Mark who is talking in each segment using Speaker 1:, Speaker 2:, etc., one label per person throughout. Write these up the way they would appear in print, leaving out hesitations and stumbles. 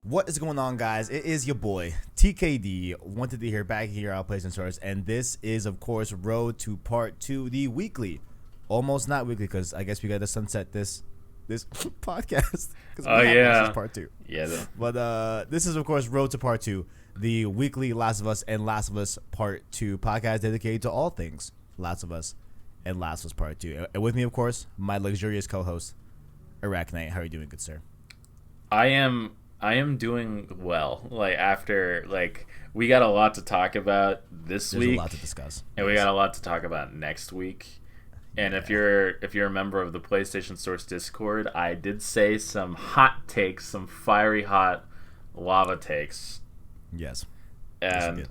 Speaker 1: What is going on, guys? It is your boy TKD. Wanted to hear back here on PlayStation Source, and this is, of course, Road to Part 2, the weekly, almost not weekly, because I guess we got to sunset this podcast because
Speaker 2: Oh yeah,
Speaker 1: Last of Us Part 2.
Speaker 2: yeah.
Speaker 1: But this is, of course, Road to Part 2, the weekly Last of Us and Last of Us Part 2 podcast dedicated to all things Last of Us and Last of Us Part 2. And with me, of course, my luxurious co-host, Arachnite. How are you doing, good sir?
Speaker 2: I am doing well. We got a lot to talk about this
Speaker 1: There's
Speaker 2: week,
Speaker 1: a lot to discuss.
Speaker 2: and we got a lot to talk about next week. And if you're a member of the PlayStation Source Discord, I did say some hot takes, some fiery hot lava takes,
Speaker 1: Yes.
Speaker 2: and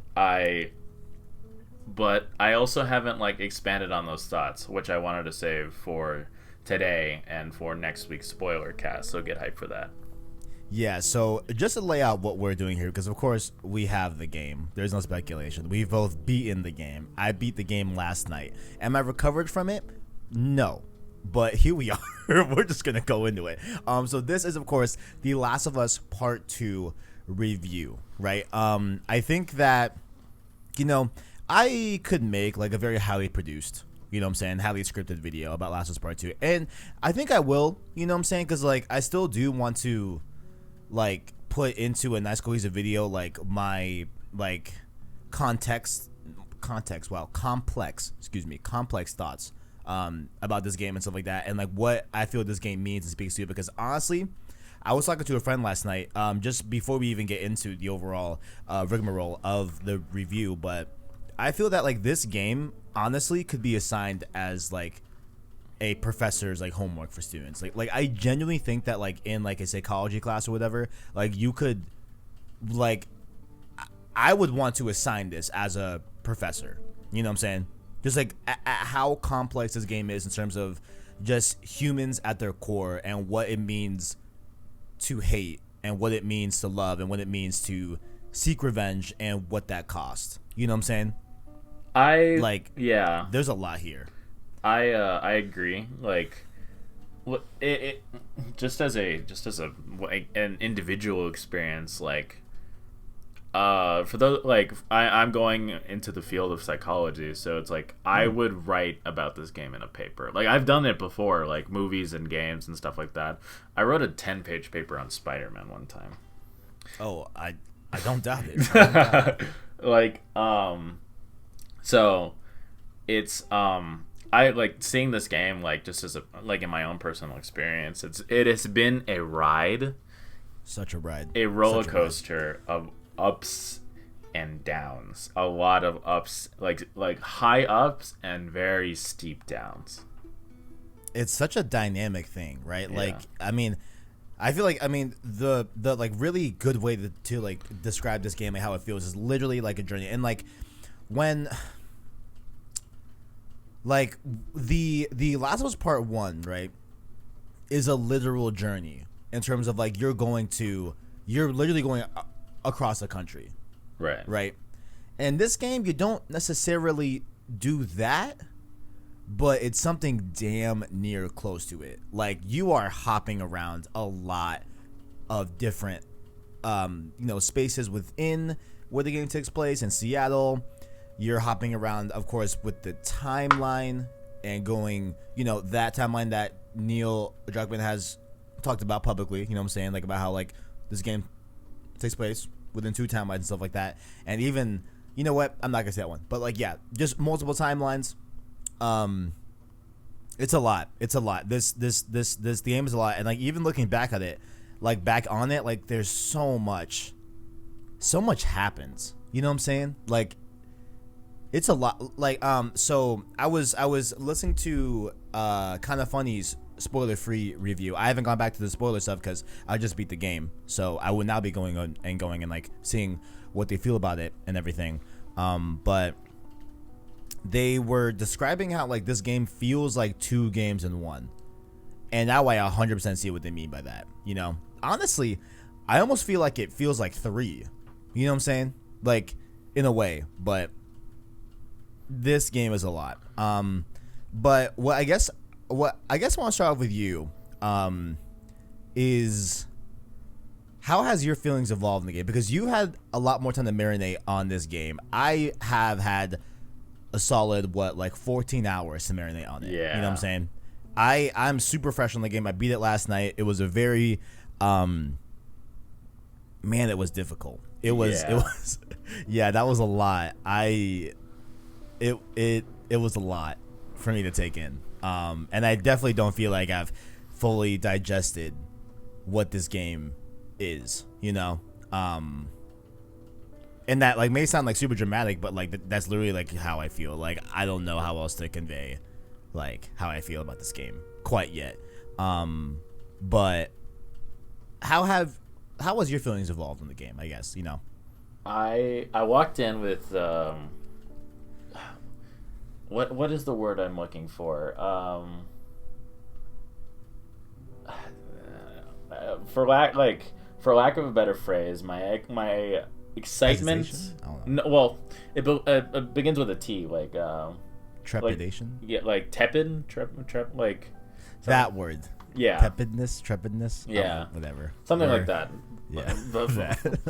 Speaker 2: but I also haven't expanded on those thoughts, which I wanted to save for today and for next week's spoiler cast. So get hyped for that.
Speaker 1: Yeah, so just to lay out what we're doing here, because of course we have the game. There's no speculation. We've both beaten the game. I beat the game last night. Am I recovered from it? No. But here we are. We're just going to go into it. So this is, of course, The Last of Us Part 2 review, right? I think that, I could make a very highly produced, highly scripted video about Last of Us Part 2. And I think I will, because I still do want to put into a nice cohesive video my complex thoughts about this game and stuff like that, and what I feel this game means and speaks to. Because honestly, I was talking to a friend last night, just before we even get into the overall rigmarole of the review, but I feel that this game honestly could be assigned as a professor's homework for students. I genuinely think that in a psychology class or whatever, you could I would want to assign this as a professor. You know what I'm saying? Just how complex this game is in terms of just humans at their core and what it means to hate and what it means to love and what it means to seek revenge and what that costs. You know what I'm saying?
Speaker 2: Yeah,
Speaker 1: There's a lot here.
Speaker 2: I agree. It just as a an individual experience. For those I'm going into the field of psychology, so it's I would write about this game in a paper. I've done it before, movies and games and stuff like that. I wrote a 10-page paper on Spider-Man one time.
Speaker 1: Oh, I don't doubt it.
Speaker 2: So it's I seeing this game just as a in my own personal experience. It has been a ride,
Speaker 1: Such a ride,
Speaker 2: a roller coaster of ups and downs. A lot of ups, high ups and very steep downs.
Speaker 1: It's such a dynamic thing, right?
Speaker 2: Yeah.
Speaker 1: I feel the really good way to describe this game and how it feels is literally a journey. And when the Last of Us Part 1, right, is a literal journey in terms of you're literally going across the country, right? And this game, you don't necessarily do that, but it's something damn near close to it. You are hopping around a lot of different spaces within where the game takes place in Seattle. You're hopping around, of course, with the timeline and going, that timeline that Neil Druckmann has talked about publicly, you know what I'm saying? About how, this game takes place within 2 timelines and stuff like that. And even, you know what? I'm not going to say that one. But, just multiple timelines. It's a lot. It's a lot. This the game is a lot. And, even looking back at it, back on it, there's so much happens. You know what I'm saying? It's a lot. So I was listening to Kind of Funny's spoiler-free review. I haven't gone back to the spoiler stuff because I just beat the game, so I would now be going and seeing what they feel about it and everything. But they were describing how this game feels like 2 games in one, and now I 100% see what they mean by that. Honestly, I almost feel like it feels like 3. You know what I'm saying? In a way, but this game is a lot. But what I guess I want to start off with you is how has your feelings evolved in the game? Because you had a lot more time to marinate on this game. I have had a solid 14 hours to marinate on it.
Speaker 2: Yeah.
Speaker 1: You know what I'm saying? I'm super fresh on the game. I beat it last night. It was a very man, it was difficult. It was yeah, that was a lot. It was a lot for me to take in. And I definitely don't feel like I've fully digested what this game is, you know? And that may sound super dramatic, but that's literally how I feel. I don't know how else to convey how I feel about this game quite yet. But how has your feelings evolved in the game, I guess, you know?
Speaker 2: I walked in with what is the word I'm looking for? For lack of a better phrase, my excitement. No, well, it begins with a T,
Speaker 1: trepidation.
Speaker 2: Tepid,
Speaker 1: that word.
Speaker 2: Yeah.
Speaker 1: Trepidness.
Speaker 2: Yeah.
Speaker 1: Whatever.
Speaker 2: Something like that.
Speaker 1: Yeah.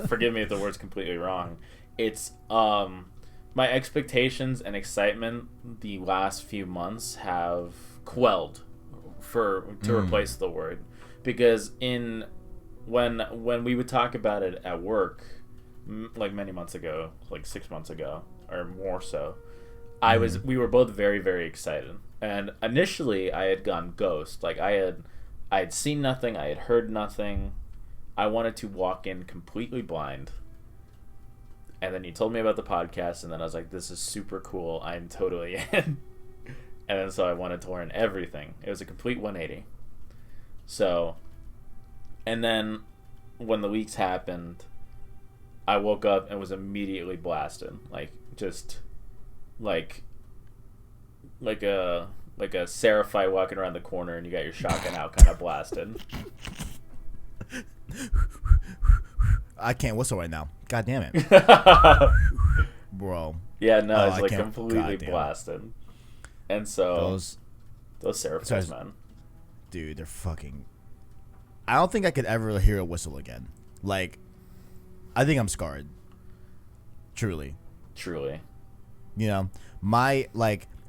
Speaker 2: Forgive me if the word's completely wrong. It's my expectations and excitement the last few months have quelled to replace the word, because when we would talk about it at work many months ago, 6 months ago or more so, we were both very, very excited. And initially I had gone ghost. I had seen nothing, I had heard nothing. I wanted to walk in completely blind. And then you told me about the podcast, and then I was like, this is super cool. I'm totally in. And then so I wanted to learn everything. It was a complete 180. So, and then when the leaks happened, I woke up and was immediately blasted. Like a Seraphite walking around the corner and you got your shotgun out kind of blasted.
Speaker 1: I can't whistle right now. God damn it. Bro.
Speaker 2: Yeah, no, it's completely blasted. And so those Seraphites, man.
Speaker 1: Dude, they're fucking... I don't think I could ever hear a whistle again. I think I'm scarred. Truly.
Speaker 2: Truly.
Speaker 1: You know,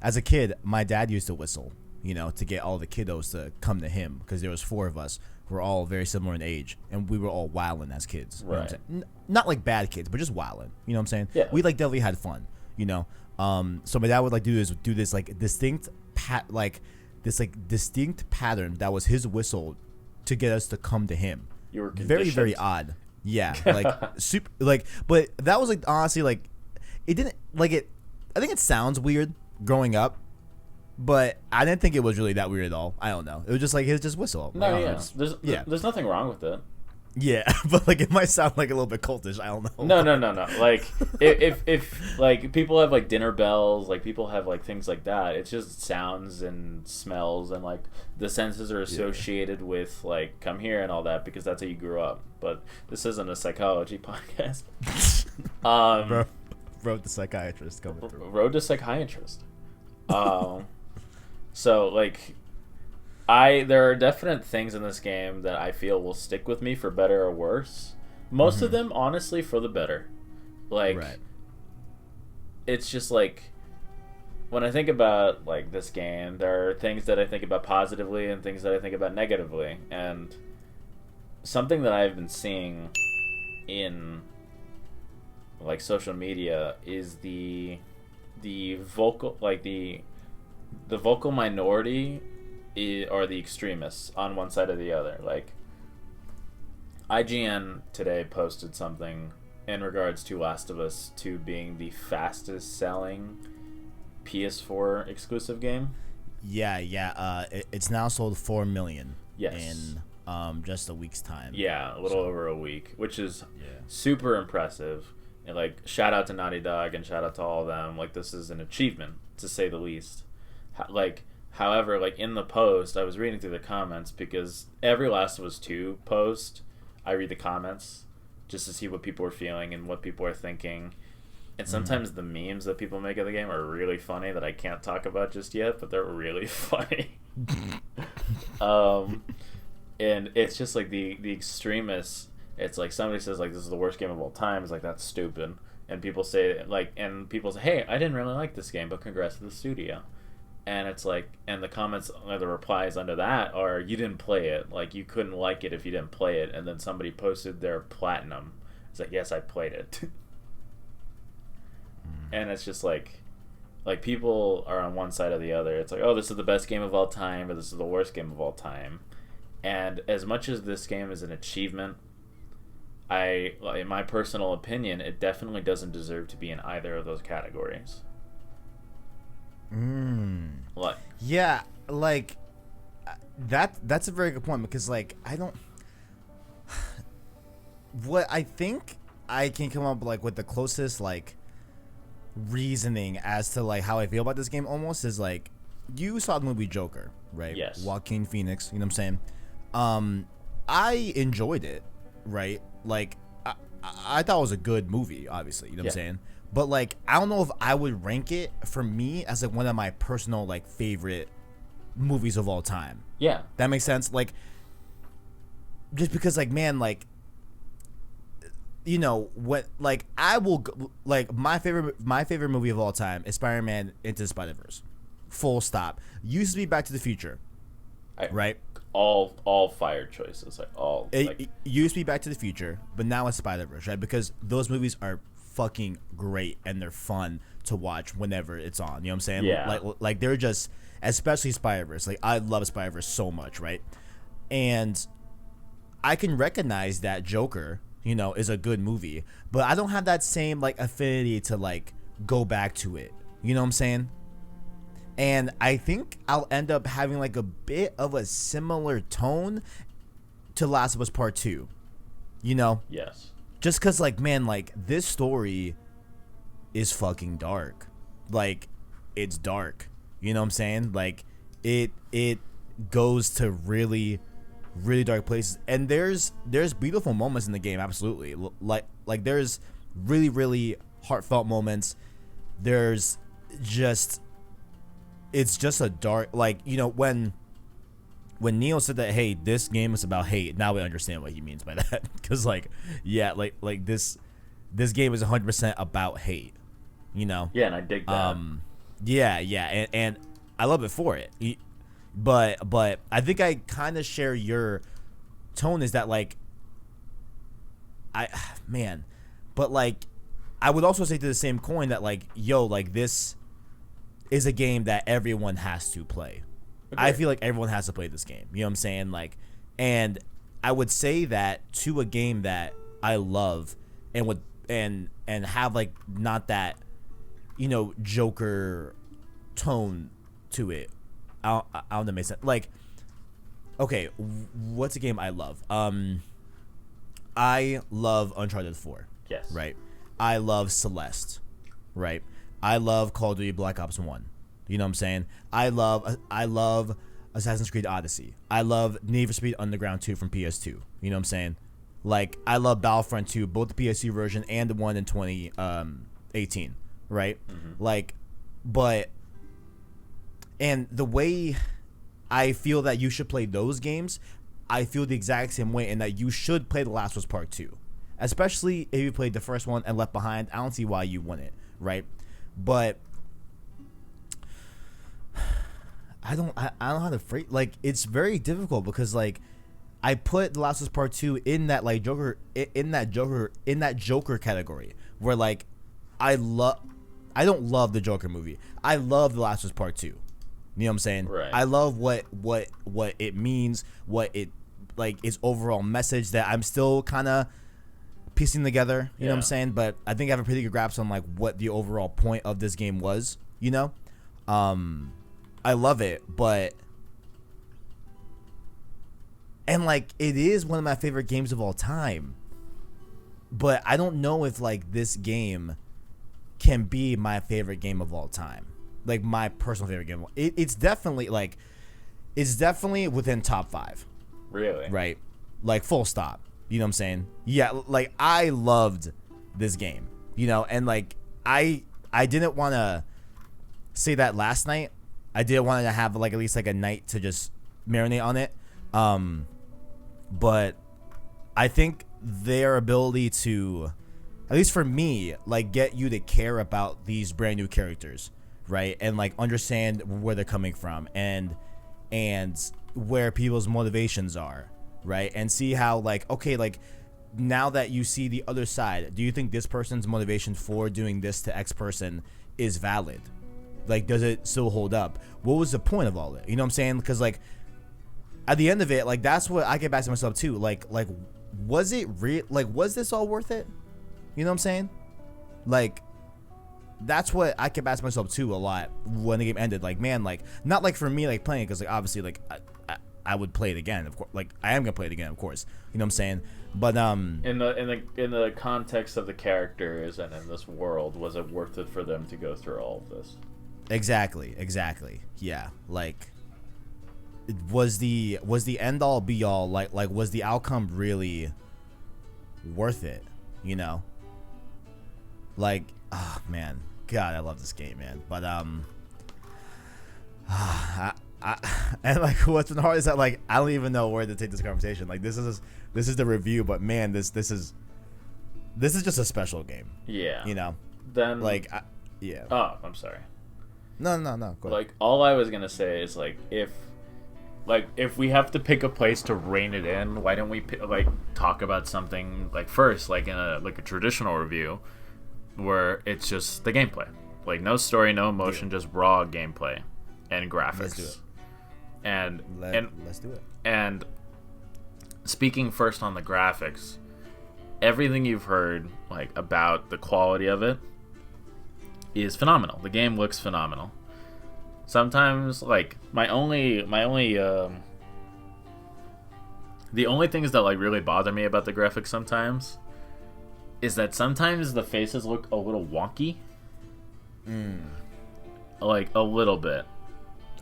Speaker 1: as a kid, my dad used to whistle, to get all the kiddos to come to him, because there was 4 of us. We're all very similar in age, and we were all wilding as kids. You know what I'm saying? Not bad kids, but just wilding. You know what I'm saying?
Speaker 2: Yeah.
Speaker 1: We definitely had fun. So my dad would do this distinct distinct pattern that was his whistle to get us to come to him.
Speaker 2: You were conditioned.
Speaker 1: Very, very odd. Yeah, super but that was honestly it didn't it. I think it sounds weird growing up. But I didn't think it was really that weird at all. I don't know. It was just his just whistle.
Speaker 2: No, there's nothing wrong with it.
Speaker 1: Yeah, but it might sound a little bit cultish. I don't
Speaker 2: know. No. If people have dinner bells, people have things like that. It's just sounds and smells, and the senses are associated with come here and all that, because that's how you grew up. But this isn't a psychology podcast.
Speaker 1: Road to psychiatrist coming through.
Speaker 2: Road to psychiatrist. So there are definite things in this game that I feel will stick with me for better or worse. Most of them, honestly, for the better.
Speaker 1: Right.
Speaker 2: It's just when I think about this game, there are things that I think about positively and things that I think about negatively. And something that I've been seeing in social media is the vocal the vocal minority or the extremists on one side or the other. IGN today posted something in regards to Last of Us 2 being the fastest selling PS4 exclusive game.
Speaker 1: Yeah. It's now sold 4 million.
Speaker 2: Yes.
Speaker 1: In just a week's time.
Speaker 2: Yeah, a little over a week, which is super impressive. And shout out to Naughty Dog and shout out to all of them. This is an achievement, to say the least. However, in the post, I was reading through the comments, because every Last of Us 2 post, I read the comments just to see what people are feeling and what people are thinking. And sometimes the memes that people make of the game are really funny that I can't talk about just yet, but they're really funny. And it's just the extremists It's like somebody says like this is the worst game of all time. It's like that's stupid, and people say hey, I didn't really like this game, but congrats to the studio. And it's like, and the comments or the replies under that are, you didn't play it. Like, you couldn't like it if you didn't play it. And then somebody posted their platinum. It's like, yes, I played it. And it's just like people are on one side or the other. It's like, oh, this is the best game of all time, or this is the worst game of all time. And as much as this game is an achievement, in my personal opinion, it definitely doesn't deserve to be in either of those categories. What?
Speaker 1: Yeah, like that's a very good point, because like I don't what I think I can come up like with the closest like reasoning as to like how I feel about this game almost is like, you saw the movie Joker, right?
Speaker 2: Yes.
Speaker 1: Joaquin Phoenix, you know what I'm saying? I enjoyed it, right? Like I thought it was a good movie, obviously, you know what I'm saying? But like, I don't know if I would rank it for me as like one of my personal like favorite movies of all time.
Speaker 2: Yeah.
Speaker 1: That makes sense. Like, just because like, man, like, you know what? Like, I will like my favorite movie of all time is Spider-Man Into the Spider-Verse. Full stop. Used to be Back to the Future, right?
Speaker 2: All fire choices, like all.
Speaker 1: It used to be Back to the Future, but now it's Spider-Verse, right? Because those movies are fucking great and they're fun to watch whenever it's on. You know what I'm saying?
Speaker 2: Yeah.
Speaker 1: Like they're just, especially Spider-Verse. Like, I love Spider-Verse so much, right? And I can recognize that Joker, you know, is a good movie, but I don't have that same like affinity to like go back to it. You know what I'm saying? And I think I'll end up having like a bit of a similar tone to Last of Us Part 2. You know?
Speaker 2: Yes.
Speaker 1: Just cause like, man, like this story is fucking dark. Like, it's dark. You know what I'm saying? Like it goes to really, really dark places. And there's beautiful moments in the game, absolutely. Like there's really, really heartfelt moments. There's just, it's just a dark, like, you know, when Neil said that, hey, this game is about hate, now we understand what he means by that. Because like, yeah, like this game is 100% about hate, you know?
Speaker 2: Yeah, and I dig that.
Speaker 1: Yeah, and I love it for it. But I think I kind of share your tone, is that like, but like, I would also say to the same coin that like, yo, like this is a game that everyone has to play. Okay. I feel like everyone has to play this game. You know what I'm saying? Like, and I would say that to a game that I love and would and have like not that, you know, Joker tone to it. I don't know if that makes sense. Like, okay, what's a game I love? I love Uncharted 4.
Speaker 2: Yes.
Speaker 1: Right. I love Celeste. Right. I love Call of Duty Black Ops 1. You know what I'm saying? I love Assassin's Creed Odyssey. I love Need for Speed Underground 2 from PS2. You know what I'm saying? Like, I love Battlefront 2, both the PS2 version and the one in 2018, right? Mm-hmm. Like, but, and the way I feel that you should play those games, I feel the exact same way, and that you should play The Last of Us Part 2. Especially if you played the first one and Left Behind. I don't see why you wouldn't, right? But I don't know how to phrase, like, it's very difficult because like I put The Last of Us Part 2 in that like in that Joker category, where like I don't love the Joker movie. I love The Last of Us Part 2. You know what I'm saying?
Speaker 2: Right.
Speaker 1: I love what it means, what it like its overall message that I'm still kind of piecing together, you know what I'm saying? But I think I have a pretty good grasp on like what the overall point of this game was, you know? I love it, but and like it is one of my favorite games of all time. But I don't know if like this game can be my favorite game of all time. Like my personal favorite game. It's definitely like within top 5.
Speaker 2: Really?
Speaker 1: Right? Like full stop. You know what I'm saying? Yeah, like I loved this game. You know, and like I didn't want to say that last night. I did want to have like at least like a night to just marinate on it. But I think their ability to, at least for me, like get you to care about these brand new characters, right? And like understand where they're coming from and where people's motivations are, right? And see how like, okay, like now that you see the other side, do you think this person's motivation for doing this to X person is valid? Like, does it still hold up? What was the point of all that? You know what I'm saying? Because like at the end of it, like that's what I get back to myself too. Like was it real? Like, was this all worth it? You know what I'm saying? Like, that's what I kept asking myself too a lot when the game ended. Like, man, like not like for me like playing it, because like obviously like I would play it again, of course. Like I am gonna play it again, of course. You know what I'm saying? But
Speaker 2: in the context of the characters and in this world, was it worth it for them to go through all of this?
Speaker 1: exactly, yeah. Like, was the end all be all, like was the outcome really worth it? You know, like, oh man, God, I love this game, man. But and like what's been hard is that like I don't even know where to take this conversation. Like this is the review, but man, this is just a special game.
Speaker 2: Yeah.
Speaker 1: You know.
Speaker 2: Then
Speaker 1: like yeah.
Speaker 2: Oh, I'm sorry.
Speaker 1: No. Go ahead.
Speaker 2: Like all I was gonna say is like if we have to pick a place to rein it in, why don't we like talk about something like first, like in a traditional review, where it's just the gameplay, like no story, no emotion, just raw gameplay and graphics.
Speaker 1: Let's do it.
Speaker 2: And
Speaker 1: let's do it.
Speaker 2: And speaking first on the graphics, everything you've heard like about the quality of it is phenomenal. The game looks phenomenal. Sometimes like the only things that like really bother me about the graphics sometimes is that sometimes the faces look a little wonky. Like a little bit.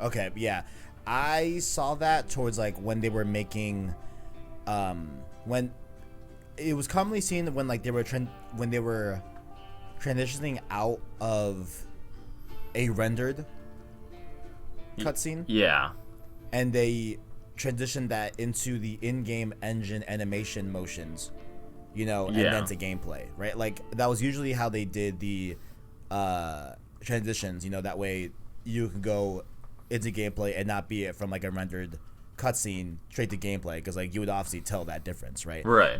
Speaker 1: Okay, yeah. I saw that towards like when they were making when it was commonly seen when like they were transitioning out of a rendered cutscene.
Speaker 2: Yeah.
Speaker 1: And they transitioned that into the in-game engine animation motions, you know, and then to gameplay, right? Like that was usually how they did the transitions, you know, that way you can go into gameplay and not be it from like a rendered cutscene straight to gameplay, because like you would obviously tell that difference, right?
Speaker 2: Right.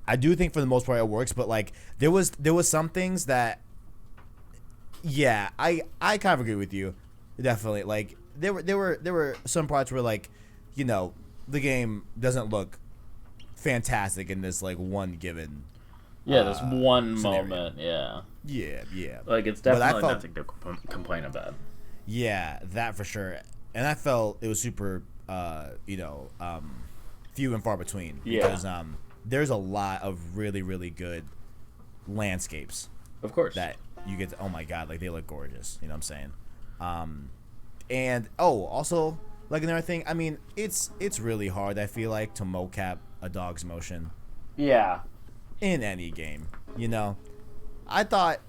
Speaker 1: I do think for the most part it works, but like there was some things that, yeah, I kind of agree with you, definitely. Like there were some parts where like, you know, the game doesn't look fantastic in this like one given.
Speaker 2: Yeah, this one
Speaker 1: scenario.
Speaker 2: moment. Yeah.
Speaker 1: Yeah.
Speaker 2: Like it's definitely nothing to complain about.
Speaker 1: Yeah, that for sure. And I felt it was super, few and far between.
Speaker 2: Yeah.
Speaker 1: Because there's a lot of really, really good landscapes.
Speaker 2: Of course.
Speaker 1: That you get to, oh my God, like they look gorgeous. You know what I'm saying? And also like another thing. I mean, it's really hard, I feel like, to mocap a dog's motion.
Speaker 2: Yeah.
Speaker 1: In any game, you know. I thought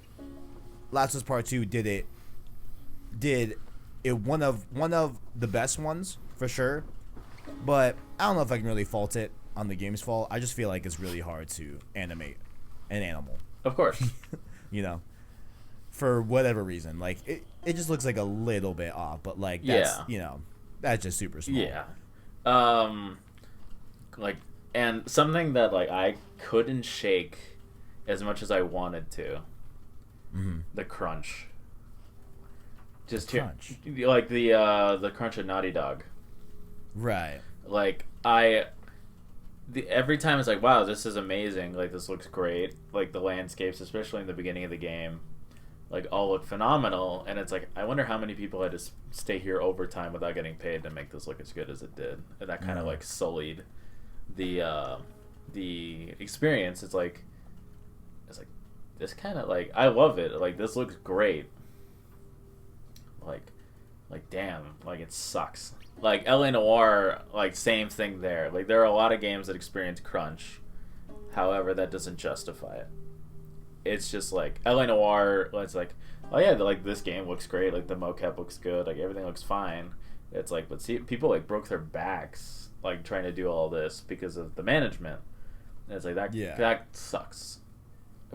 Speaker 1: Last of Us Part 2 did it one of the best ones for sure, but I don't know if I can really fault it on the game's fault. I just feel like it's really hard to animate an animal.
Speaker 2: Of course.
Speaker 1: You know, for whatever reason, like it just looks like a little bit off, but like that's, you know, that's just super small.
Speaker 2: Yeah. Like, and something that like I couldn't shake as much as I wanted to. The crunch. Just
Speaker 1: crunch.
Speaker 2: Like the crunch at Naughty Dog.
Speaker 1: Right.
Speaker 2: Like every time it's like, wow, this is amazing. Like this looks great. Like the landscapes, especially in the beginning of the game, like all look phenomenal. And it's like, I wonder how many people had to stay here overtime without getting paid to make this look as good as it did. And that kind of like sullied the experience. It's like this kind of like, I love it. Like this looks great. Like damn, like it sucks. Like LA Noire, like same thing there. Like there are a lot of games that experience crunch. However, that doesn't justify it. It's just like LA Noire, it's like, oh yeah, like this game looks great, like the mocap looks good, like everything looks fine. It's like, but see, people like broke their backs like trying to do all this because of the management. And it's like that.
Speaker 1: Yeah.
Speaker 2: That sucks.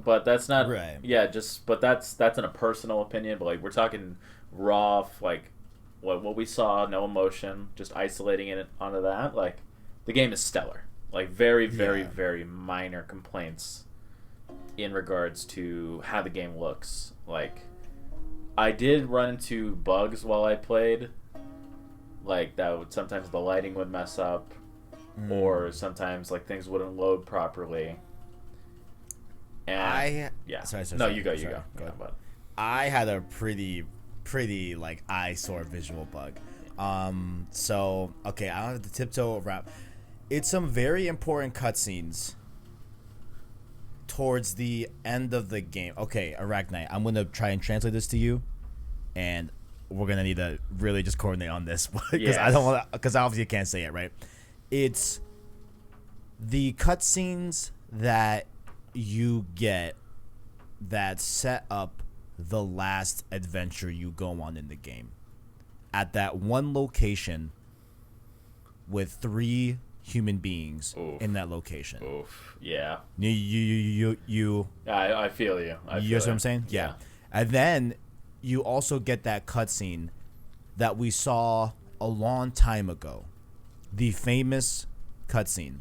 Speaker 2: But that's not.
Speaker 1: Right.
Speaker 2: Yeah. But that's in a personal opinion. But like we're talking raw, like what we saw, no emotion, just isolating it onto that. Like the game is stellar. Like very, very, very minor complaints in regards to how the game looks. Like I did run into bugs while I played. Like that would sometimes the lighting would mess up, or sometimes like things wouldn't load properly. And
Speaker 1: Sorry.
Speaker 2: No, you go.
Speaker 1: Go
Speaker 2: Go
Speaker 1: ahead.
Speaker 2: on, bud.
Speaker 1: I had a pretty like eyesore visual bug. So okay, I don't have to tiptoe around. It's some very important cutscenes towards the end of the game. Okay, Arachnite, I'm gonna try and translate this to you, and we're gonna need to really just coordinate on this because I don't want to, because obviously you can't say it right. It's the cutscenes that you get that set up the last adventure you go on in the game at that one location with 3 human beings in that location.
Speaker 2: Oof. Yeah.
Speaker 1: You
Speaker 2: I feel you.
Speaker 1: You know what I'm saying? Yeah. And then you also get that cutscene that we saw a long time ago. The famous cutscene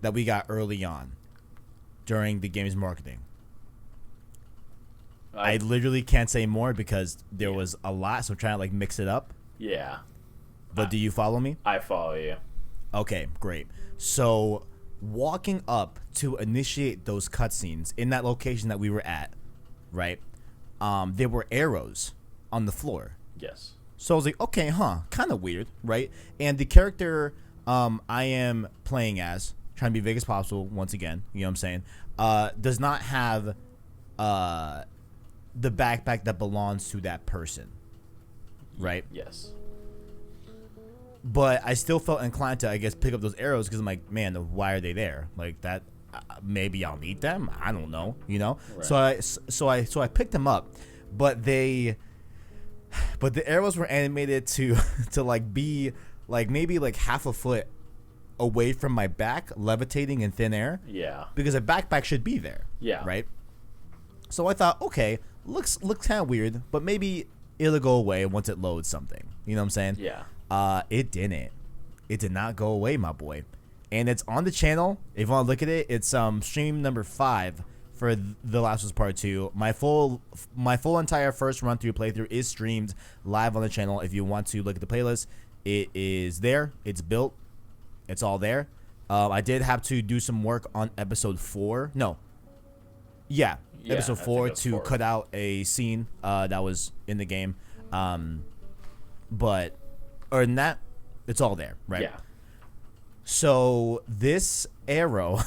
Speaker 1: that we got early on during the game's marketing. I literally can't say more because there was a lot, so I'm trying to like mix it up.
Speaker 2: Yeah.
Speaker 1: But do you follow me?
Speaker 2: I follow you.
Speaker 1: Okay, great. So walking up to initiate those cutscenes in that location that we were at, right? There were arrows on the floor.
Speaker 2: Yes.
Speaker 1: So I was like, okay, kind of weird, right? And the character I am playing as, trying to be big as possible, once again, you know what I'm saying, does not have the backpack that belongs to that person, right?
Speaker 2: Yes.
Speaker 1: But I still felt inclined to, I guess, pick up those arrows because I'm like, man, why are they there? Like that, maybe I'll need them. I don't know, you know. Right. So I picked them up, but the arrows were animated to like be like maybe like half a foot away from my back, levitating in thin air.
Speaker 2: Yeah.
Speaker 1: Because a backpack should be there. Yeah. Right. So I thought, okay, looks kind of weird, but maybe it'll go away once it loads something. You know what I'm saying?
Speaker 2: Yeah.
Speaker 1: It didn't. It did not go away, my boy. And it's on the channel. If you want to look at it, it's stream number 5 for The Last of Us Part 2. My full entire first run through playthrough is streamed live on the channel. If you want to look at the playlist, it is there. It's built. It's all there. I did have to do some work on episode 4. No. Yeah, episode 4 to cut out a scene that was in the game. But other than that, it's all there, right?
Speaker 2: Yeah.
Speaker 1: So this arrow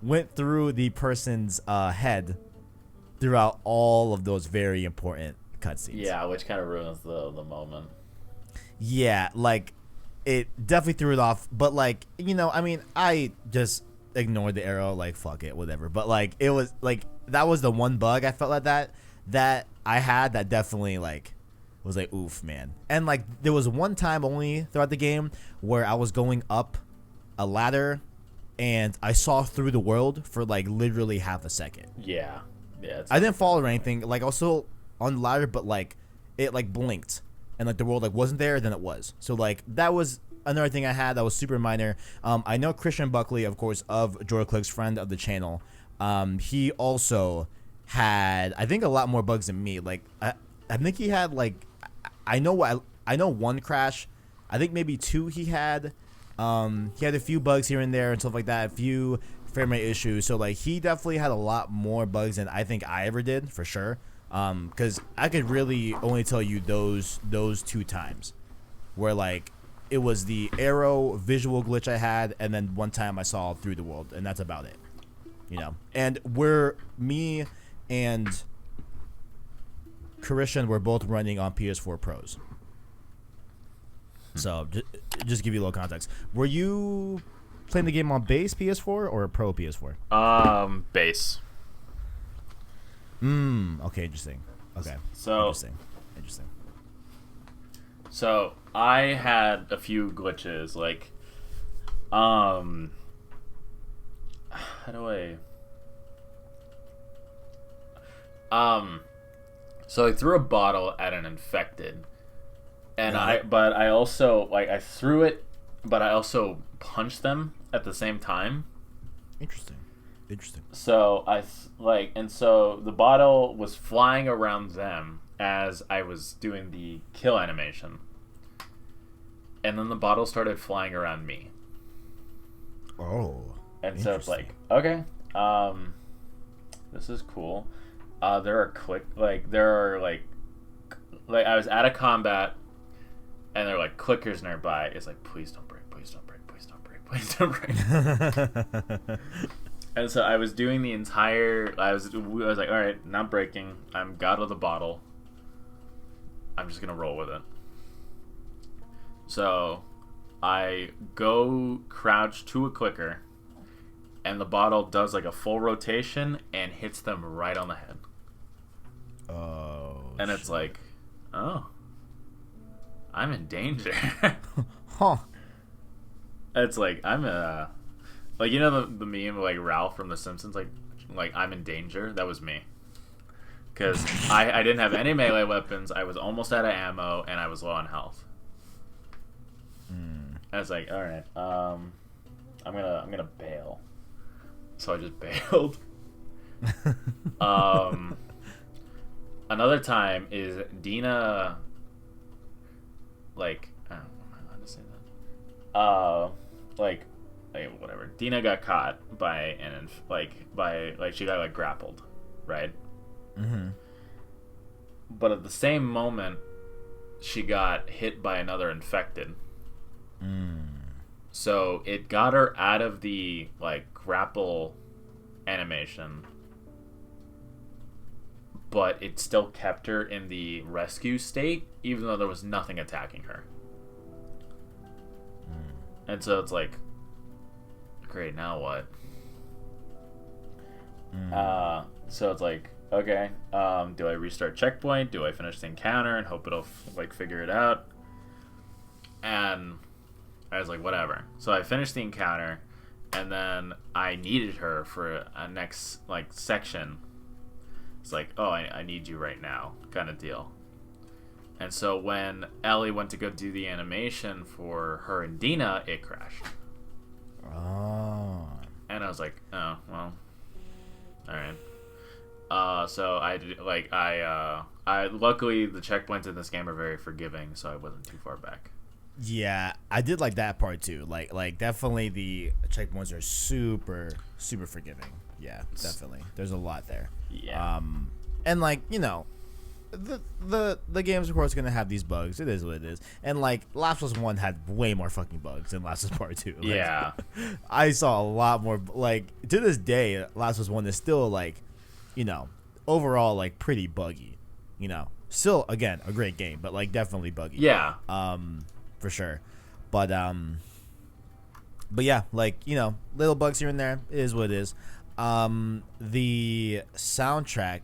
Speaker 1: went through the person's head throughout all of those very important cutscenes.
Speaker 2: Yeah, which kind of ruins the moment.
Speaker 1: Yeah, like it definitely threw it off. But like, you know, I mean, I just ignored the arrow, like fuck it, whatever. But like, it was like that was the one bug I felt like that I had that definitely like was like oof, man. And like there was one time only throughout the game where I was going up a ladder and I saw through the world for like literally half a second.
Speaker 2: Yeah.
Speaker 1: I didn't fall or anything. Like I was still on the ladder, but like it like blinked and like the world like wasn't there, then it was. So like that was another thing I had that was super minor. I know Christian Buckley, of course, of JoyClicks, friend of the channel. He also had, I think, a lot more bugs than me. Like I think he had like I know one crash. I think maybe 2 he had. He had a few bugs here and there and stuff like that. A few frame rate issues. So like he definitely had a lot more bugs than I think I ever did, for sure. Because I could really only tell you those 2 times where like it was the arrow visual glitch I had, and then one time I saw through the world, and that's about it. You know, and me and Christian were both running on PS4 Pros. So just give you a little context. Were you playing the game on base PS4 or Pro PS4?
Speaker 2: Base.
Speaker 1: Okay, interesting. Okay.
Speaker 2: So
Speaker 1: interesting.
Speaker 2: So I had a few glitches, like how do so I threw a bottle at an infected, and I also like I threw it, but I also punched them at the same time.
Speaker 1: Interesting.
Speaker 2: So so the bottle was flying around them as I was doing the kill animation, and then the bottle started flying around me.
Speaker 1: Oh.
Speaker 2: And so it's like, okay, this is cool. There are I was at a combat, and there are like clickers nearby. It's like, please don't break, please don't break, please don't break, please don't break. And so I was doing the entire. I was like, all right, not breaking. I'm god of the bottle. I'm just gonna roll with it. So I go crouch to a clicker, and the bottle does like a full rotation and hits them right on the head.
Speaker 1: Oh.
Speaker 2: And it's like, oh, I'm in danger.
Speaker 1: Huh.
Speaker 2: It's like like, you know the meme of like Ralph from The Simpsons, like I'm in danger. That was me, because I didn't have any melee weapons. I was almost out of ammo, and I was low on health. I was like, all right, I'm gonna bail. So I just bailed. Another time is Dina. Like, I don't know, am I allowed to say that? Like whatever. Dina got caught by she got like grappled, right?
Speaker 1: Mm-hmm.
Speaker 2: But at the same moment, she got hit by another infected. So it got her out of the like grapple animation, but it still kept her in the rescue state, even though there was nothing attacking her. And so it's like, great, now what? So it's like, okay, do I restart checkpoint? Do I finish the encounter and hope it'll like figure it out? And I was like, whatever. So I finished the encounter, and then I needed her for a next like section. It's like, oh, I need you right now, kind of deal. And so when Ellie went to go do the animation for her and Dina, it crashed.
Speaker 1: Oh.
Speaker 2: And I was like, oh well, all right. So I luckily the checkpoints in this game are very forgiving, so I wasn't too far back.
Speaker 1: Yeah, I did like that part too. Like definitely the checkpoints are super forgiving. Yeah, definitely. There's a lot there.
Speaker 2: Yeah.
Speaker 1: And like, you know, the game's of course gonna have these bugs. It is what it is. And like Last of Us 1 had way more fucking bugs than Last of Us Part 2. Like,
Speaker 2: yeah.
Speaker 1: I saw a lot more. Like to this day, Last of Us 1 is still like, you know, overall like pretty buggy. You know, still again a great game, but like definitely buggy.
Speaker 2: Yeah.
Speaker 1: For sure. But yeah, like, you know, little bugs here and there. It is what it is. The soundtrack,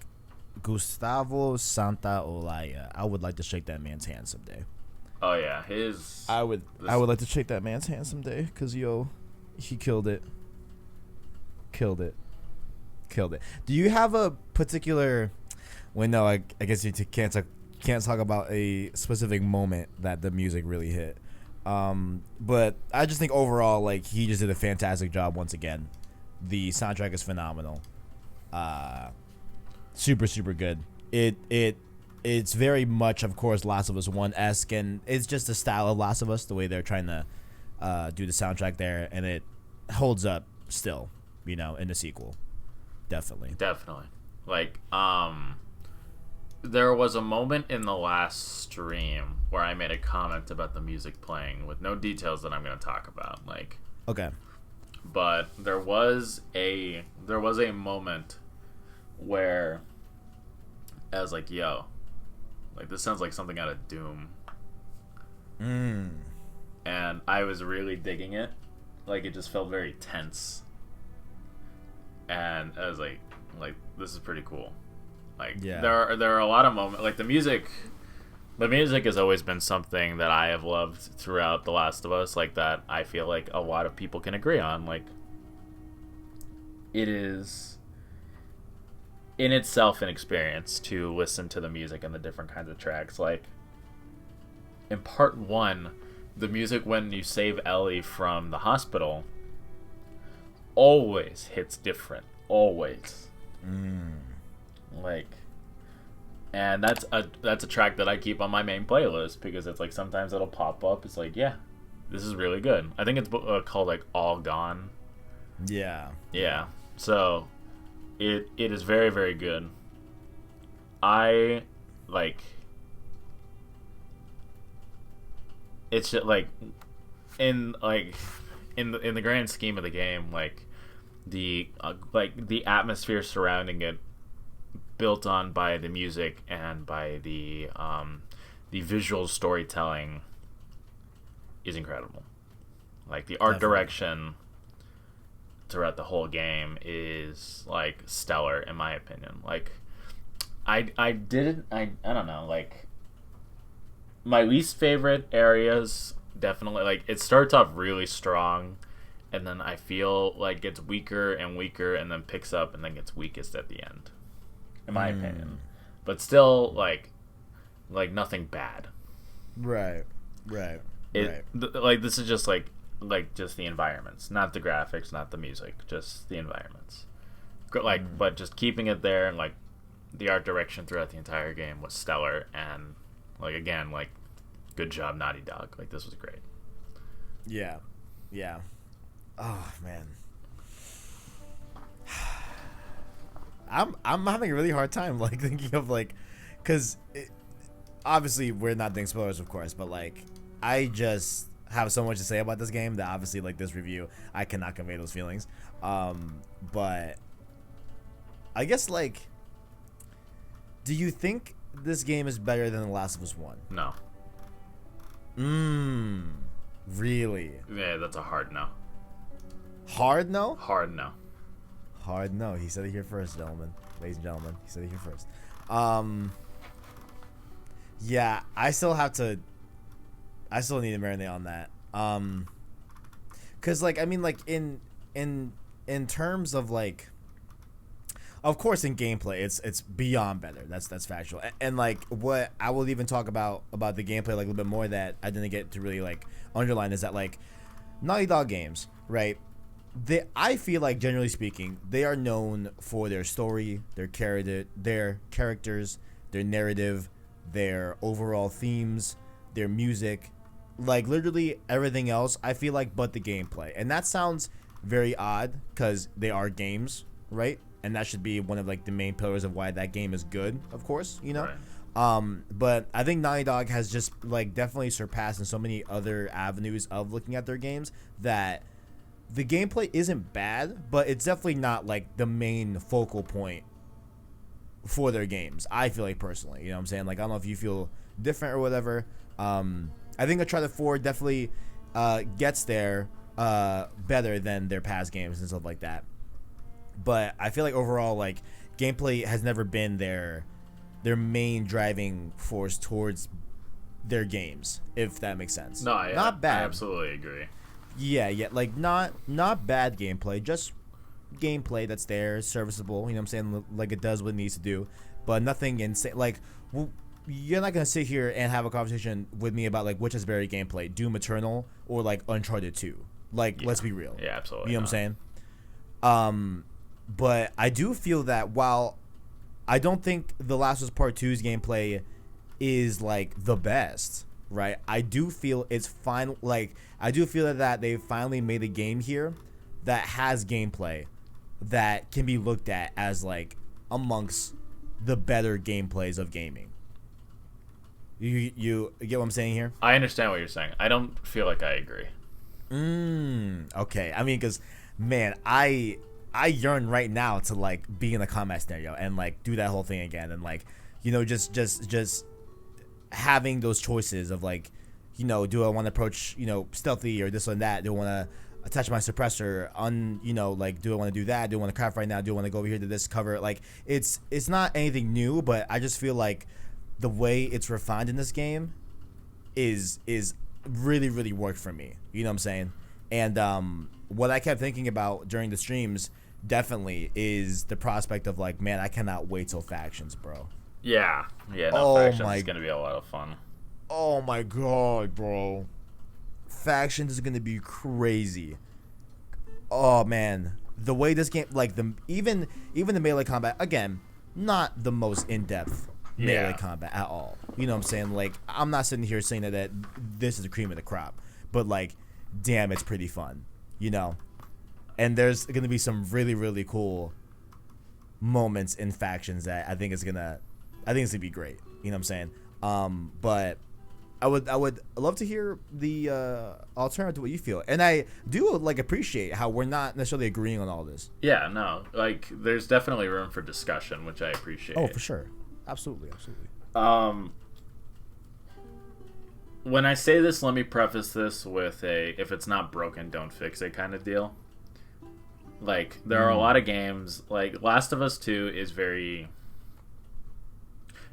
Speaker 1: Gustavo Santaolalla. I would like to shake that man's hand someday.
Speaker 2: Oh yeah,
Speaker 1: I would like to shake that man's hand someday, because he killed it. Killed it. Do you have a particular? Well, no, I guess you can't talk about a specific moment that the music really hit. But I just think overall, like, he just did a fantastic job once again. The soundtrack is phenomenal. Super good. It's very much, of course, Last of Us 1-esque, and it's just the style of Last of Us, the way they're trying to do the soundtrack there, and it holds up still, you know, in the sequel. Definitely.
Speaker 2: Like, there was a moment in the last stream where I made a comment about the music playing with no details that I'm going to talk about. Like,
Speaker 1: okay.
Speaker 2: But there was a moment where I was like, yo, like, this sounds like something out of Doom. And I was really digging it. Like, it just felt very tense. And I was like, this is pretty cool. Like, yeah. There are a lot of moments, like, the music has always been something that I have loved throughout The Last of Us, like, that I feel like a lot of people can agree on. Like, it is in itself an experience to listen to the music and the different kinds of tracks. Like in part one, the music when you save Ellie from the hospital always hits different. Always. Like, and that's a track that I keep on my main playlist because it's like sometimes it'll pop up. It's like, yeah, this is really good. I think it's called like All Gone.
Speaker 1: Yeah.
Speaker 2: Yeah. So it is very, very good. I like it's just like in the grand scheme of the game, like the atmosphere surrounding it, built on by the music and by the visual storytelling, is incredible. Like the art
Speaker 1: Definitely.
Speaker 2: direction throughout the whole game is like stellar in my opinion. Like I don't know, like my least favorite areas definitely, like it starts off really strong and then I feel like gets weaker and weaker and then picks up and then gets weakest at the end, in my opinion. But still like nothing bad.
Speaker 1: Right. Right.
Speaker 2: It like this is just like just the environments, not the graphics, not the music, just the environments. Like but just keeping it there, and like the art direction throughout the entire game was stellar, and like again, like good job Naughty Dog. Like this was great.
Speaker 1: Yeah. Yeah. Oh man. I'm having a really hard time like thinking of like, cuz obviously we're not doing spoilers of course, but like I just have so much to say about this game that obviously like this review I cannot convey those feelings. But I guess like, do you think this game is better than The Last of Us 1?
Speaker 2: No.
Speaker 1: Really?
Speaker 2: Yeah, that's a hard no.
Speaker 1: Hard no?
Speaker 2: Hard no.
Speaker 1: Hard no. He said it here first, gentlemen. Ladies and gentlemen. He said it here first. Yeah, I still need to marinate on that. Cause like I mean like in terms of like, of course in gameplay it's beyond better. That's factual. And like what I will even talk about the gameplay like a little bit more that I didn't get to really like underline is that like Naughty Dog games, right? I feel like generally speaking, they are known for their story, their characters, their narrative, their overall themes, their music, like literally everything else. I feel like but the gameplay, and that sounds very odd because they are games, right? And that should be one of like the main pillars of why that game is good, of course, you know.
Speaker 2: Right.
Speaker 1: But I think Naughty Dog has just like definitely surpassed in so many other avenues of looking at their games that the gameplay isn't bad, but it's definitely not like the main focal point for their games. I feel like personally, you know what I'm saying? Like I don't know if you feel different or whatever. I think Uncharted 4 definitely gets there better than their past games and stuff like that. But I feel like overall, like gameplay has never been their main driving force towards their games, if that makes sense.
Speaker 2: No,
Speaker 1: not bad.
Speaker 2: I absolutely agree.
Speaker 1: Yeah, like not bad gameplay, just gameplay that's there, serviceable, you know what I'm saying, like it does what it needs to do, but nothing insane. Like you're not gonna sit here and have a conversation with me about like which is better gameplay, Doom Eternal or like Uncharted 2. Like let's be real.
Speaker 2: Yeah, absolutely.
Speaker 1: You know what I'm saying? But I do feel that while I don't think The Last of Us Part 2's gameplay is like the best, right? I do feel it's fine. Like I do feel that they finally made a game here that has gameplay that can be looked at as like amongst the better gameplays of gaming. You get what I'm saying here?
Speaker 2: I understand what you're saying. I don't feel like I agree.
Speaker 1: Okay. I mean, because man, I yearn right now to like be in a combat scenario and like do that whole thing again, and like, you know, just having those choices of like, you know, do I want to approach, you know, stealthy or this or that? Do I want to attach my suppressor on, you know, like, do I want to do that? Do I want to craft right now? Do I want to go over here to this cover? Like, it's not anything new, but I just feel like the way it's refined in this game is really, really worked for me. You know what I'm saying? And what I kept thinking about during the streams definitely is the prospect of like, man, I cannot wait till factions, bro.
Speaker 2: Yeah. Yeah. No,
Speaker 1: Oh
Speaker 2: Factions
Speaker 1: my-
Speaker 2: is gonna be a lot of fun.
Speaker 1: Oh my god, bro. Factions is gonna be crazy. Oh man, the way this game, like the even the melee combat, again, not the most in depth melee
Speaker 2: Yeah.
Speaker 1: combat at all. You know what I'm saying? Like, I'm not sitting here saying that this is the cream of the crop, but like, damn, it's pretty fun. You know, and there's gonna be some really really cool moments in factions that I think it's gonna be great. You know what I'm saying? But I would love to hear the alternative to what you feel, and I do like appreciate how we're not necessarily agreeing on all this.
Speaker 2: Yeah. No. Like, there's definitely room for discussion, which I appreciate.
Speaker 1: Oh, for sure, absolutely.
Speaker 2: When I say this, let me preface this with if it's not broken, don't fix it kind of deal. Like, there are a lot of games, like Last of Us 2 is very...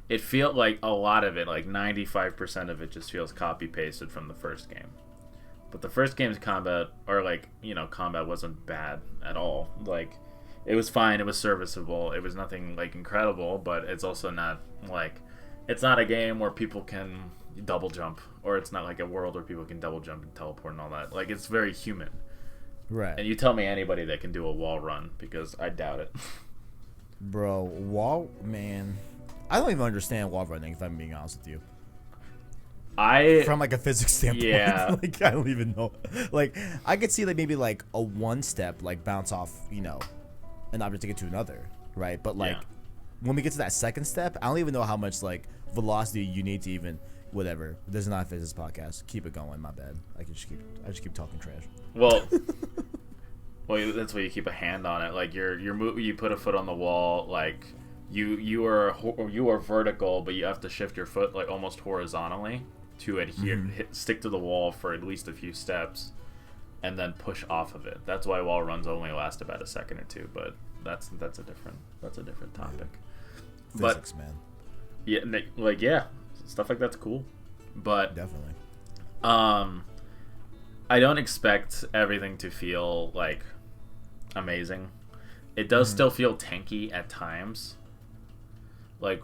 Speaker 2: It feels like a lot of it, like 95% of it just feels copy-pasted from the first game. But the first game's combat, or like, combat wasn't bad at all. Like, it was fine, it was serviceable, it was nothing like incredible, but it's also not like... It's not a game where people can double jump, or it's not like a world where people can double jump and teleport and all that. Like, it's very human.
Speaker 1: Right,
Speaker 2: And you tell me anybody that can do a wall run, because I doubt it.
Speaker 1: bro. Wall, man. I don't even understand wall running, if I'm being honest with you. From like a physics standpoint,
Speaker 2: Yeah.
Speaker 1: like I don't even know. Like, I could see like maybe like a one step like bounce off, an object to get to another, right? But like
Speaker 2: Yeah.
Speaker 1: when we get to that second step, I don't even know how much like velocity you need to even whatever. This is not a physics podcast. Keep it going. My bad. I just keep talking trash.
Speaker 2: Well, that's why you keep a hand on it. Like you put a foot on the wall. Like you are vertical, but you have to shift your foot like almost horizontally to adhere, stick to the wall for at least a few steps, and then push off of it. That's why wall runs only last about a second or two. But that's a different topic.
Speaker 1: Physics, man.
Speaker 2: Yeah, stuff like that's cool, but
Speaker 1: Definitely.
Speaker 2: I don't expect everything to feel like amazing. It does still feel tanky at times. Like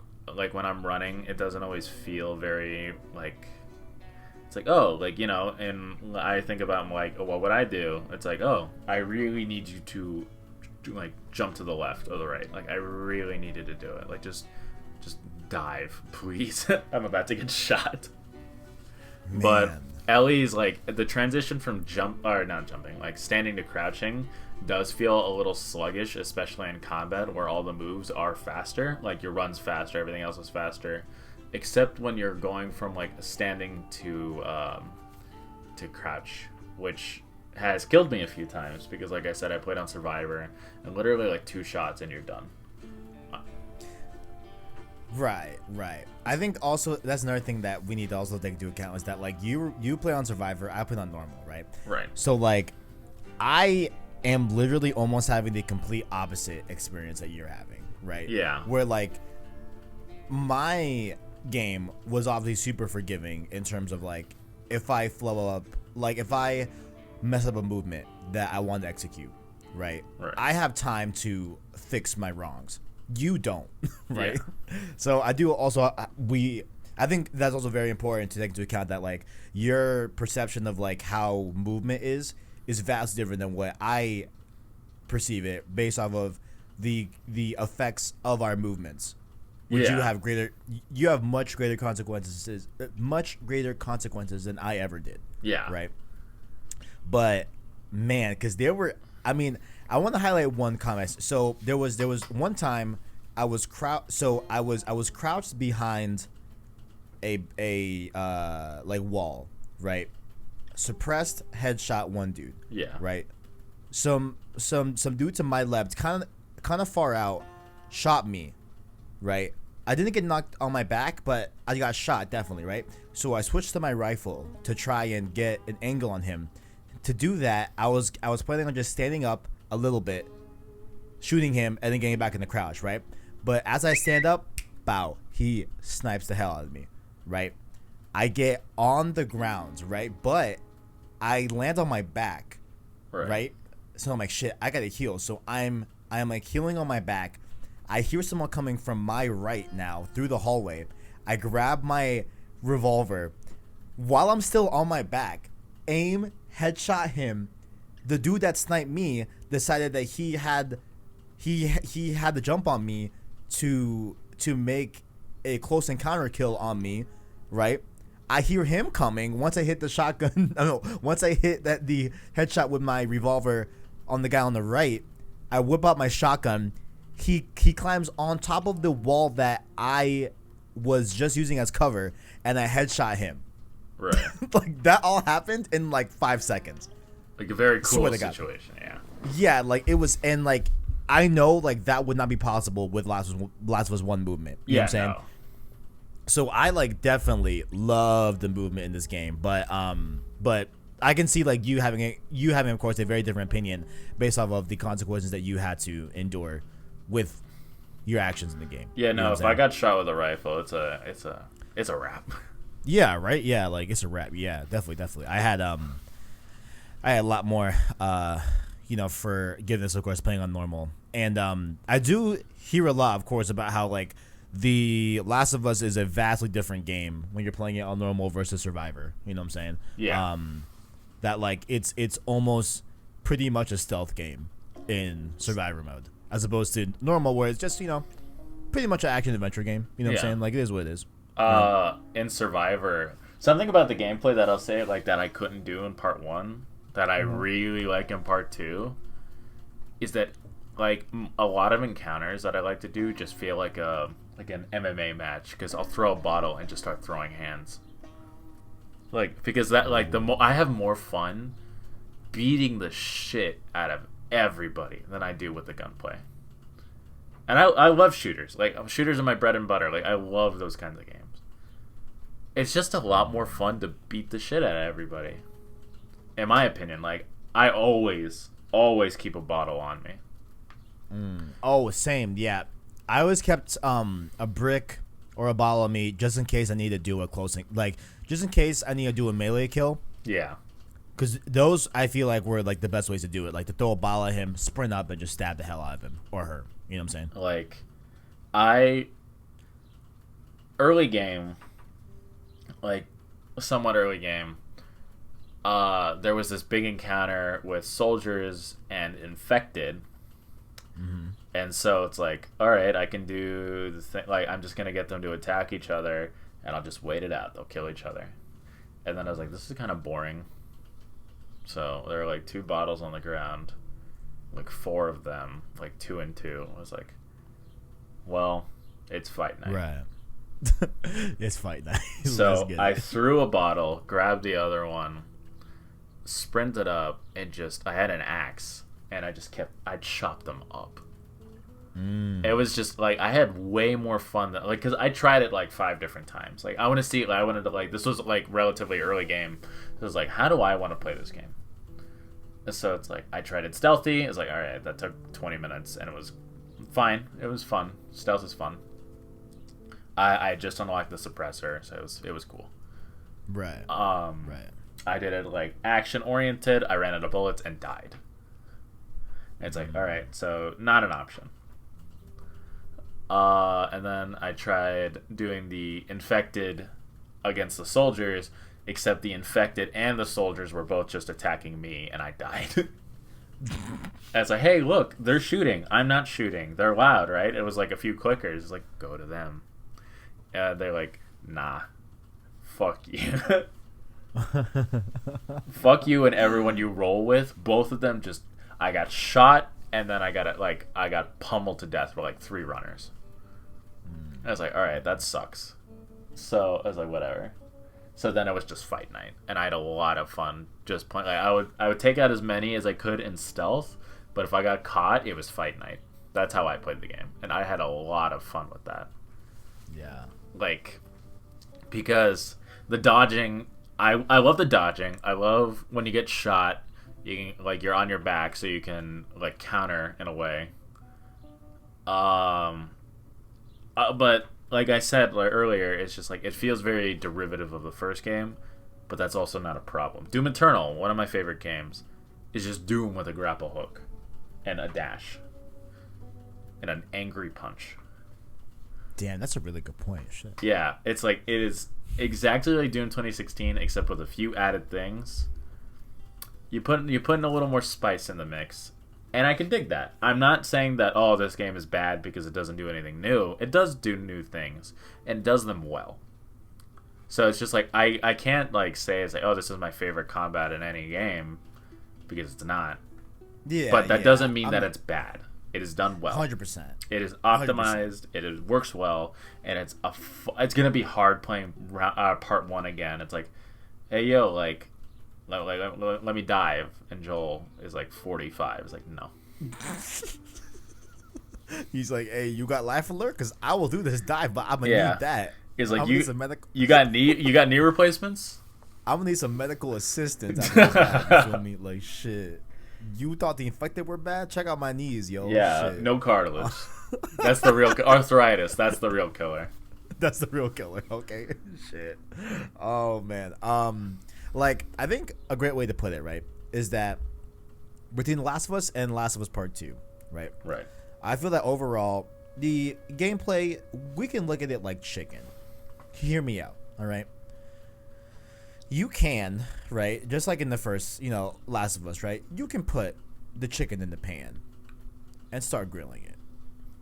Speaker 2: when I'm running, it doesn't always feel very like. It's like, oh, like, and I think about like, oh, what would I do? It's like, oh, I really need you to like jump to the left or the right. Like, I really needed to do it. Like, just dive, please. I'm about to get shot.
Speaker 1: Man.
Speaker 2: But Ellie's like the transition from not jumping, like standing to crouching does feel a little sluggish, especially in combat where all the moves are faster. Like your run's faster, everything else is faster, except when you're going from like standing to crouch, which has killed me a few times because, like I said, I played on Survivor and literally like 2 shots and you're done.
Speaker 1: Right. I think also that's another thing that we need to also take into account is that like you play on Survivor, I play on normal, right?
Speaker 2: Right.
Speaker 1: So like, I am literally almost having the complete opposite experience that you're having, right?
Speaker 2: Yeah.
Speaker 1: Where like my game was obviously super forgiving in terms of like if I flow up, like if I mess up a movement that I want to execute, right?
Speaker 2: Right.
Speaker 1: I have time to fix my wrongs. You don't, right?
Speaker 2: Yeah.
Speaker 1: So I do also I think that's also very important to take into account that like your perception of like how movement is vastly different than what I perceive it based off of the effects of our movements. Which
Speaker 2: Yeah.
Speaker 1: you have much greater consequences than I ever did.
Speaker 2: Yeah.
Speaker 1: Right. But man, because I want to highlight one comment. So there was one time I was crouched behind a like wall, right? Suppressed headshot one dude.
Speaker 2: Yeah.
Speaker 1: Right. Some dude to my left, kind of far out, shot me. Right. I didn't get knocked on my back, but I got shot definitely. Right. So I switched to my rifle to try and get an angle on him. To do that, I was planning on just standing up a little bit, shooting him, and then getting back in the crouch, right? But as I stand up, bow, he snipes the hell out of me, right? I get on the ground, right? But I land on my back, right? So I'm like, shit, I gotta heal. So I'm like healing on my back. I hear someone coming from my right now through the hallway. I grab my revolver while I'm still on my back, aim, headshot him. The dude that sniped me decided that he had the jump on me to make a close encounter kill on me, right? I hear him coming once I hit the shotgun. No, once I hit the headshot with my revolver on the guy on the right, I whip out my shotgun. He climbs on top of the wall that I was just using as cover, and I headshot him.
Speaker 2: Right.
Speaker 1: Like that all happened in like 5 seconds.
Speaker 2: Like a very cool situation, yeah.
Speaker 1: Yeah, like it was, and like I know like that would not be possible with Last of Us 1 movement. You know what I'm saying?
Speaker 2: No.
Speaker 1: So I like definitely love the movement in this game, but I can see like you having of course a very different opinion based off of the consequences that you had to endure with your actions in the game.
Speaker 2: Yeah,
Speaker 1: You know
Speaker 2: no,
Speaker 1: what
Speaker 2: if
Speaker 1: I'm
Speaker 2: I got shot with a rifle, it's a wrap.
Speaker 1: Yeah, right. Yeah, like it's a wrap. Yeah, definitely. I had a lot more forgiveness, of course, playing on normal, and I do hear a lot, of course, about how like the Last of Us is a vastly different game when you're playing it on normal versus Survivor. You know what I'm saying?
Speaker 2: Yeah.
Speaker 1: That like it's almost pretty much a stealth game in Survivor mode, as opposed to normal, where it's just pretty much an action adventure game. You know what I'm saying? Like it is what it is.
Speaker 2: In Survivor, something about the gameplay that I'll say like that I couldn't do in part 1 that I really like in part 2 is that like a lot of encounters that I like to do just feel like an MMA match, because I'll throw a bottle and just start throwing hands. Like, because that like I have more fun beating the shit out of everybody than I do with the gunplay. And I love shooters. Like, shooters are my bread and butter. Like, I love those kinds of games. It's just a lot more fun to beat the shit out of everybody. In my opinion, like, I always keep a bottle on me.
Speaker 1: Oh, same. Yeah, I always kept a brick or a bottle on me just in case I need to do a closing, like just in case I need to do a melee kill.
Speaker 2: Yeah.
Speaker 1: Because those I feel like were like the best ways to do it, like to throw a bottle at him, sprint up, and just stab the hell out of him or her. You know what I'm saying?
Speaker 2: Like, early game, like somewhat early game, there was this big encounter with soldiers and infected.
Speaker 1: Mm-hmm.
Speaker 2: And so it's like, all right, I can do the thing. Like, I'm just gonna get them to attack each other, and I'll just wait it out. They'll kill each other. And then I was like, this is kind of boring. So there are like 2 bottles on the ground, like 4 of them, like 2 and 2. I was like, well, it's fight night.
Speaker 1: Right. It's fight night.
Speaker 2: So I threw a bottle, grabbed the other one, sprinted up, and I had an axe, and I chopped them up. It was just like I had way more fun than, like, because I tried it like 5 different times. Like, I want to see, like, I wanted to, like, this was like relatively early game. So it was like, how do I want to play this game? And so it's like I tried it stealthy. It was like, all right, that took 20 minutes, and it was fine. It was fun. Stealth is fun. I just unlocked the suppressor, so it was cool.
Speaker 1: Right.
Speaker 2: Right. I did it like action oriented. I ran out of bullets and died. And it's like, all right, so not an option. And then I tried doing the infected against the soldiers, except the infected and the soldiers were both just attacking me, and I died. And it's like, hey, look, they're shooting. I'm not shooting. They're loud, right? It was like a few clickers. It's like, go to them. They're like, nah, fuck you. Fuck you and everyone you roll with. Both of them I got shot, and then I got pummeled to death for like 3 runners. I was like, all right, that sucks. So I was like, whatever. So then it was just fight night, and I had a lot of fun just playing. Like, I would take out as many as I could in stealth, but if I got caught, it was fight night. That's how I played the game, and I had a lot of fun with that.
Speaker 1: Yeah.
Speaker 2: Like, because the dodging, I love the dodging. I love when you get shot, you can, like, you're on your back, so you can like counter in a way. But like I said earlier, it's just like it feels very derivative of the first game, but that's also not a problem. Doom Eternal, one of my favorite games. is just Doom with a grapple hook and a dash and an angry punch.
Speaker 1: Damn, that's a really good point. Shit.
Speaker 2: Yeah, it's like it is exactly like Doom 2016, except with a few added things. You put in a little more spice in the mix, and I can dig that. I'm not saying that this game is bad because it doesn't do anything new. It does do new things and does them well. So it's just like I can't like say it's like, oh, this is my favorite combat in any game, because it's not.
Speaker 1: Yeah,
Speaker 2: but that doesn't mean that it's bad. It is done well.
Speaker 1: 100%.
Speaker 2: It is optimized. 100%. Works well, and it's gonna be hard playing part 1 again. It's like, hey yo, like let me dive, and Joel is like 45. It's like, no.
Speaker 1: He's like, hey, you got life alert? Because I will do this dive, but I'm gonna need that.
Speaker 2: It's like,
Speaker 1: you
Speaker 2: got knee replacements?
Speaker 1: I'm gonna need some medical assistance after this dive, you feel me? Like, shit. You thought the infected were bad? Check out my knees, yo.
Speaker 2: Yeah,
Speaker 1: shit.
Speaker 2: No cartilage. That's the real arthritis. That's the real killer.
Speaker 1: That's the real killer. Okay. Shit. Oh man. Like, I think a great way to put it, right, is that between The Last of Us and Last of Us Part 2, right?
Speaker 2: Right.
Speaker 1: I feel that overall the gameplay, we can look at it like chicken. Hear me out, all right? You can, right, just like in the first, Last of Us, right? You can put the chicken in the pan and start grilling it.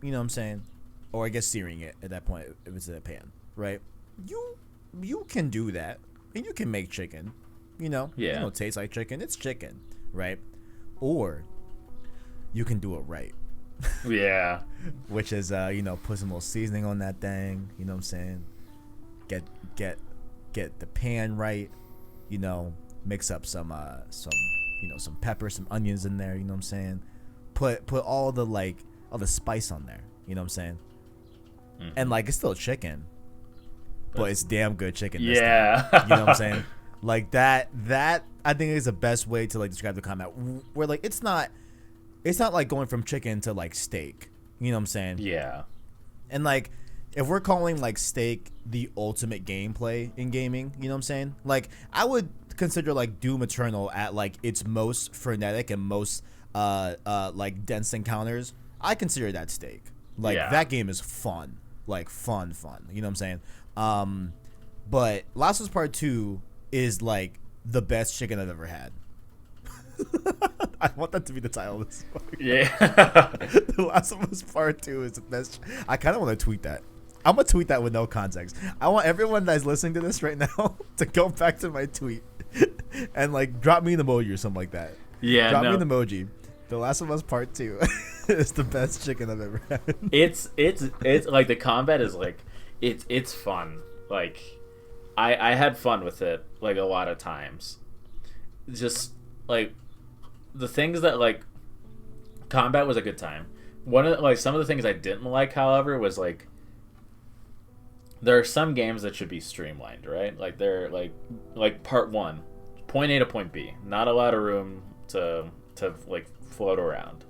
Speaker 1: You know what I'm saying? Or I guess searing it at that point if it's in a pan, right? You can do that, and you can make chicken. Yeah. It tastes like chicken. It's chicken, right? Or you can do it right.
Speaker 2: Yeah.
Speaker 1: Which is, put some little seasoning on that thing. You know what I'm saying? Get the pan right. Mix up some pepper, some onions in there. You know what I'm saying? Put all the spice on there. You know what I'm saying? Mm-hmm. And like, it's still chicken, but it's damn good chicken.
Speaker 2: Yeah.
Speaker 1: You know what I'm saying? Like that I think is the best way to like describe the combat. Where like it's not like going from chicken to like steak. You know what I'm saying?
Speaker 2: Yeah.
Speaker 1: And like, if we're calling like steak the ultimate gameplay in gaming, you know what I'm saying? Like, I would consider like Doom Eternal at like its most frenetic and most like dense encounters. I consider that steak. Like, that game is fun. Like, fun. You know what I'm saying? But Last of Us Part 2 is like the best chicken I've ever had. I want that to be the title of this podcast.
Speaker 2: Yeah.
Speaker 1: The Last of Us Part 2 is the best. I kind of want to tweet that. I'm going to tweet that with no context. I want everyone that's listening to this right now to go back to my tweet and like drop me an emoji or something like that.
Speaker 2: Yeah.
Speaker 1: Drop me an emoji. The Last of Us Part 2 is the best chicken I've ever had.
Speaker 2: It's like the combat is like it's fun. Like I had fun with it like a lot of times. Just like the things that like combat was a good time. One of like some of the things I didn't like, however, was like there are some games that should be streamlined, right? Like they're like part 1, point A to point B, not a lot of room to like float around.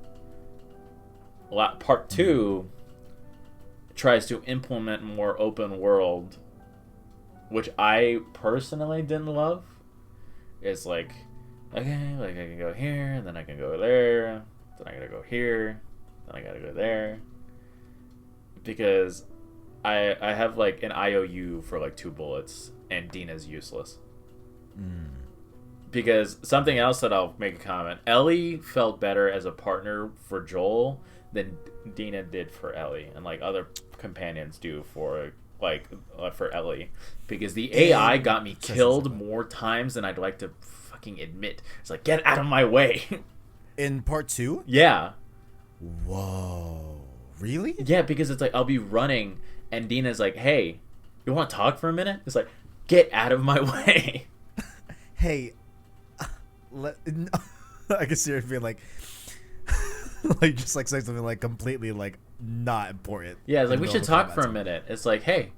Speaker 2: Part 2 tries to implement more open world, which I personally didn't love. It's like, okay, like I can go here, and then I can go there, then I gotta go here, then I gotta go there. Because I have like an IOU for like 2 bullets, and Dina's useless. Because something else that I'll make a comment, Ellie felt better as a partner for Joel than Dina did for Ellie, and like other companions do for Ellie, because the AI got me killed more times than I'd like to fucking admit. It's like, get out of my way.
Speaker 1: In Part 2?
Speaker 2: Yeah.
Speaker 1: Whoa. Really?
Speaker 2: Yeah, because it's like I'll be running and Dina's like, hey, you want to talk for a minute? It's like, get out of my way.
Speaker 1: Hey, I can see her being like, like just like say something like completely like not important.
Speaker 2: Yeah, it's like we should talk for a minute. It's like, hey,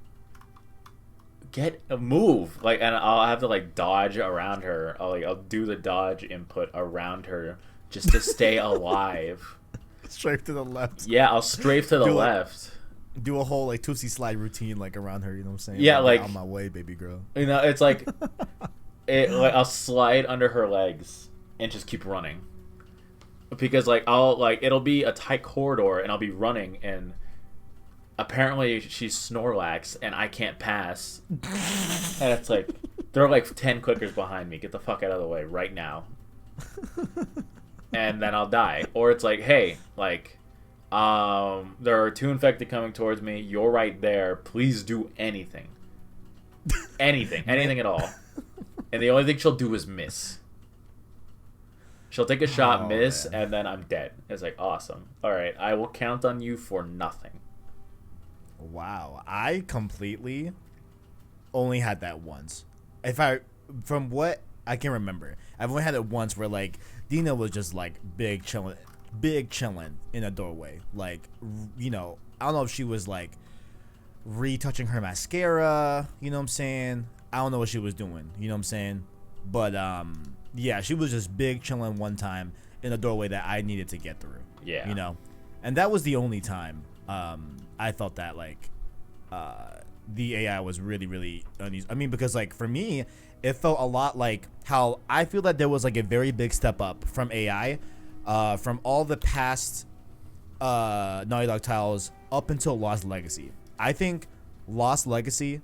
Speaker 2: get a move. Like, and I'll have to like dodge around her. I'll do the dodge input around her just to stay alive.
Speaker 1: Strafe to the left.
Speaker 2: Yeah, I'll strafe to the left.
Speaker 1: Do a whole like Tootsie slide routine like around her. You know what I'm saying?
Speaker 2: Yeah, like
Speaker 1: on my way, baby girl.
Speaker 2: You know, it's like. Like I'll slide under her legs and just keep running. Because like it'll be a tight corridor and I'll be running and apparently she's Snorlax and I can't pass. And it's like there are like 10 clickers behind me. Get the fuck out of the way right now. And then I'll die. Or it's like, hey, like there are 2 infected coming towards me. You're right there. Please do anything. Anything at all. And the only thing she'll do is miss. She'll take a shot, miss, man. And then I'm dead. It's like, awesome. All right, I will count on you for nothing.
Speaker 1: Wow, I completely only had that once. From what I can remember, I've only had it once where like Dina was just like big chilling in a doorway. Like, you know, I don't know if she was like retouching her mascara. You know what I'm saying? I don't know what she was doing. You know what I'm saying? But yeah, she was just big chilling one time in a doorway that I needed to get through.
Speaker 2: Yeah.
Speaker 1: You know? And that was the only time I felt that, like, the AI was really, really uneasy. I mean, because, like, for me, it felt a lot like how I feel that there was, like, a very big step up from AI from all the past Naughty Dog titles up until Lost Legacy. I think Lost Legacy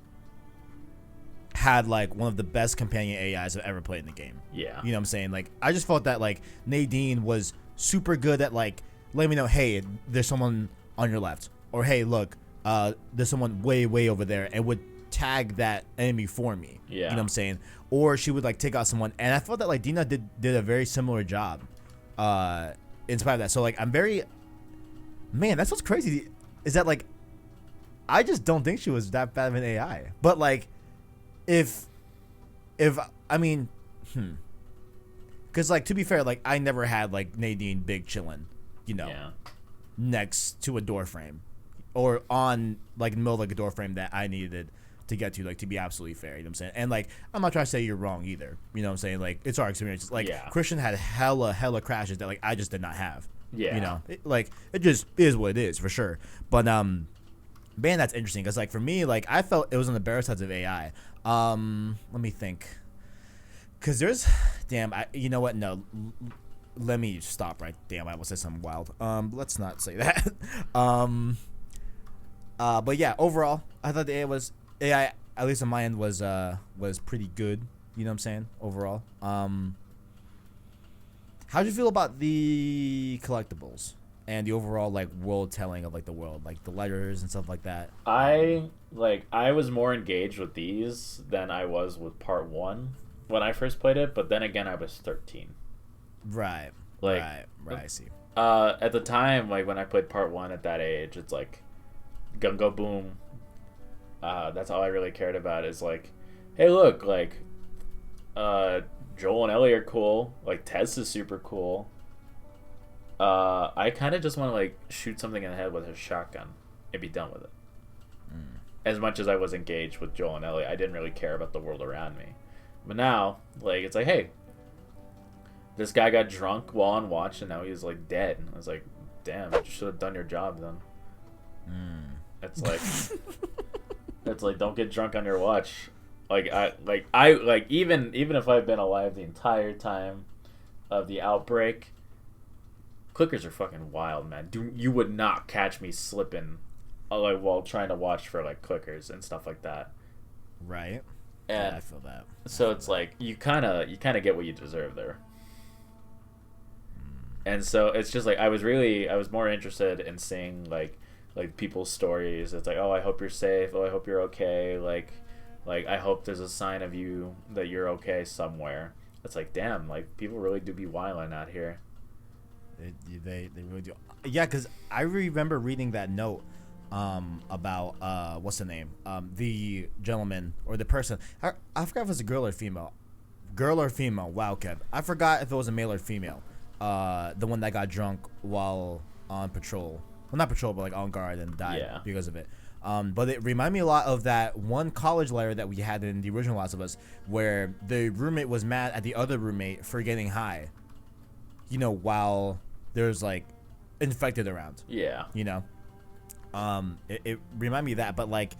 Speaker 1: had like one of the best companion AIs I've ever played in the game.
Speaker 2: Yeah.
Speaker 1: You know what I'm saying? Like, I just felt that like Nadine was super good at like letting me know, hey, there's someone on your left, or hey, look, there's someone way over there, and would tag that enemy for me.
Speaker 2: Yeah.
Speaker 1: You know what I'm saying? Or she would like take out someone, and I felt that like Dina did a very similar job in spite of that. So like man, that's what's crazy is that like I just don't think she was that bad of an AI. But like if I mean, because like to be fair, like I never had like Nadine big chillin', you know, next to a door frame, or on like in the middle of like a door frame that I needed to get to, like, to be absolutely fair. You know what I'm saying? And like I'm not trying to say you're wrong either. You know what I'm saying? Like, it's our experience. Like Christian had hella crashes that like I just did not have.
Speaker 2: Yeah.
Speaker 1: You know, it just is what it is for sure. But man, that's interesting because like for me, like I felt it was on the better sides of AI. Let me think. Cause there's, you know what? No, let me stop right. Damn, I almost said something wild. Let's not say that. But yeah, overall, I thought the AI, at least on my end, was pretty good. You know what I'm saying? Overall, how'd you feel about the collectibles and the overall like world telling of like the world, like the letters and stuff like that?
Speaker 2: I was more engaged with these than I was with part 1 when I first played it, but then again I was 13.
Speaker 1: Right.
Speaker 2: Like,
Speaker 1: right. I see.
Speaker 2: At the time, like when I played part 1 at that age, it's like Gungo Boom. That's all I really cared about is like, hey, look, like Joel and Ellie are cool. Like Tess is super cool. I kind of just want to like shoot something in the head with a shotgun and be done with it. As much as I was engaged with Joel and Ellie, I didn't really care about the world around me. But now, like, it's like, hey, this guy got drunk while on watch, and now he's like dead. I was like, damn, you should have done your job then. It's like, it's like, don't get drunk on your watch. Even if I've been alive the entire time of the outbreak, clickers are fucking wild, man. You would not catch me slipping, like while trying to watch for like clickers and stuff like that.
Speaker 1: Right.
Speaker 2: And
Speaker 1: yeah, I feel that.
Speaker 2: So it's like you kind of get what you deserve there. And so it's just like I was more interested in seeing like people's stories. It's like, oh, I hope you're safe. Oh, I hope you're okay. Like I hope there's a sign of you that you're okay somewhere. It's like, damn, like people really do be wilding out here.
Speaker 1: They really do. Yeah, because I remember reading that note about what's the name? The gentleman or the person. I forgot if it was a girl or female. Wow, Kev. I forgot if it was a male or female. The one that got drunk while on patrol. Well, not patrol, but like on guard and died because of it. But it reminded me a lot of that one college letter that we had in the original Last of Us, where the roommate was mad at the other roommate for getting high. You know, while there's like infected around.
Speaker 2: Yeah.
Speaker 1: You know, it reminded me of that, but like,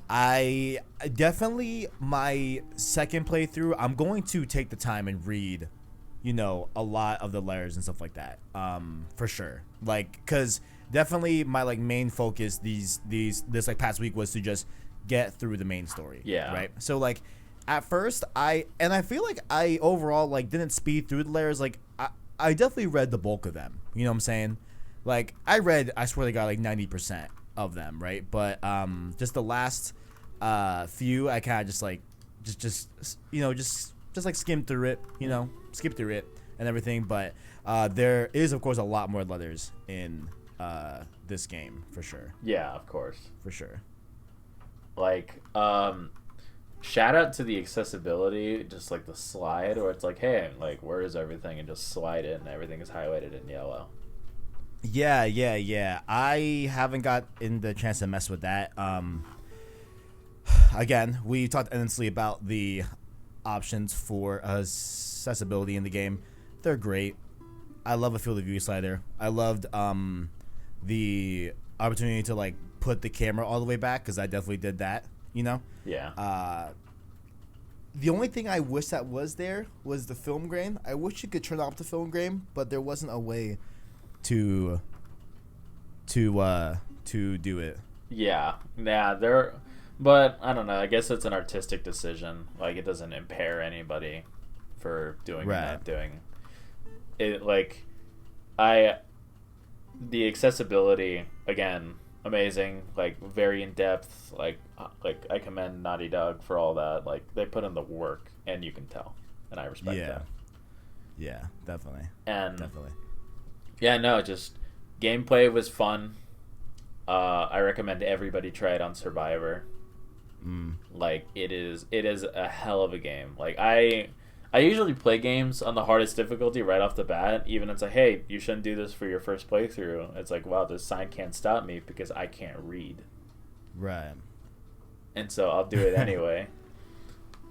Speaker 1: I definitely my second playthrough, I'm going to take the time and read, you know, a lot of the layers and stuff like that. For sure. Like, cause definitely my like main focus this like past week was to just get through the main story.
Speaker 2: Yeah.
Speaker 1: Right. So like, at first I feel like I overall like didn't speed through the layers. Like I definitely read the bulk of them. You know what I'm saying? Like I swear to God, like 90% of them. Right. But just the last few, I kind of just like just you know just like skim through it. You know, skip through it and everything. But there is of course a lot more letters in this game for sure.
Speaker 2: Yeah, of course.
Speaker 1: For sure.
Speaker 2: Like, shout out to the accessibility, just like the slide, where it's like, hey, like, where is everything? And just slide it, and everything is highlighted in yellow.
Speaker 1: Yeah. I haven't got in the chance to mess with that. Again, we talked endlessly about the options for accessibility in the game. They're great. I love a field of view slider. I loved the opportunity to like put the camera all the way back, because I definitely did that. You know.
Speaker 2: Yeah.
Speaker 1: The only thing I wish that was there was the film grain. I wish you could turn off the film grain, but there wasn't a way to do it.
Speaker 2: Yeah. There. But I don't know. I guess it's an artistic decision. Like, it doesn't impair anybody for doing
Speaker 1: Right.
Speaker 2: or not doing it. Like, the accessibility, again, amazing. Like, very in depth. Like I commend Naughty Dog for all that. Like, they put in the work, and you can tell, and I respect that.
Speaker 1: Yeah, definitely.
Speaker 2: And
Speaker 1: Definitely.
Speaker 2: yeah, no, just gameplay was fun. I recommend everybody try it on Survivor. Like, it is a hell of a game. Like, I usually play games on the hardest difficulty right off the bat. Even it's like, hey, you shouldn't do this for your first playthrough. It's like, wow, this sign can't stop me because I can't read.
Speaker 1: Right.
Speaker 2: And so I'll do it anyway.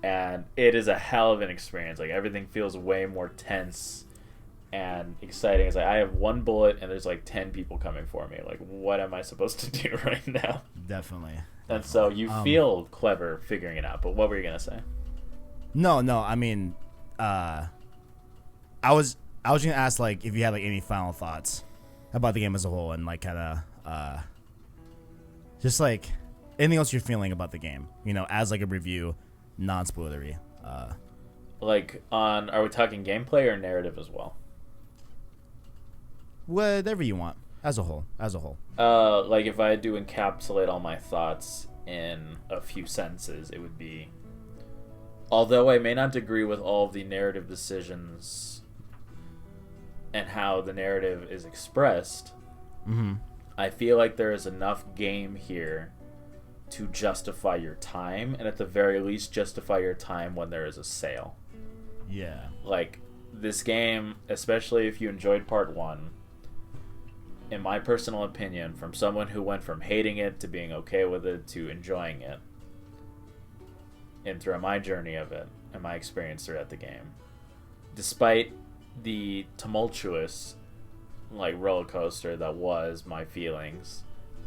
Speaker 2: And it is a hell of an experience. Like, everything feels way more tense and exciting. It's like, I have one bullet and there's like 10 people coming for me. Like, what am I supposed to do right now?
Speaker 1: Definitely.
Speaker 2: And so you feel clever figuring it out. But what were you going to say?
Speaker 1: No. I mean, I was gonna ask like if you had like any final thoughts about the game as a whole, and like kind of just like anything else you're feeling about the game. You know, as like a review, non-spoilery.
Speaker 2: Like, are we talking gameplay or narrative as well?
Speaker 1: Whatever you want. As a whole.
Speaker 2: Like, if I had to encapsulate all my thoughts in a few sentences, it would be, although I may not agree with all of the narrative decisions and how the narrative is expressed, I feel like there is enough game here to justify your time, and at the very least justify your time when there is a sale.
Speaker 1: Yeah.
Speaker 2: Like, this game, especially if you enjoyed part 1, in my personal opinion, from someone who went from hating it to being okay with it to enjoying it, and through my journey of it and my experience throughout the game, despite the tumultuous like roller coaster that was my feelings,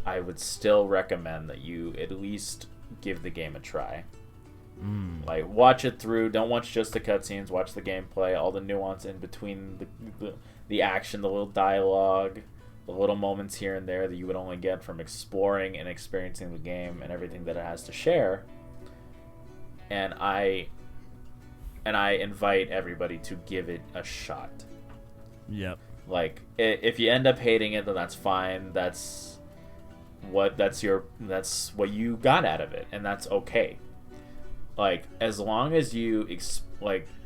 Speaker 2: I would still recommend that you at least give the game a try. Like, watch it through. Don't watch just the cutscenes. Watch the gameplay, all the nuance in between the action, the little dialogue, the little moments here and there that you would only get from exploring and experiencing the game and everything that it has to share. And I invite everybody to give it a shot.
Speaker 1: Yep.
Speaker 2: Like, if you end up hating it, then that's fine. That's what you got out of it, and that's okay. Like, as long as you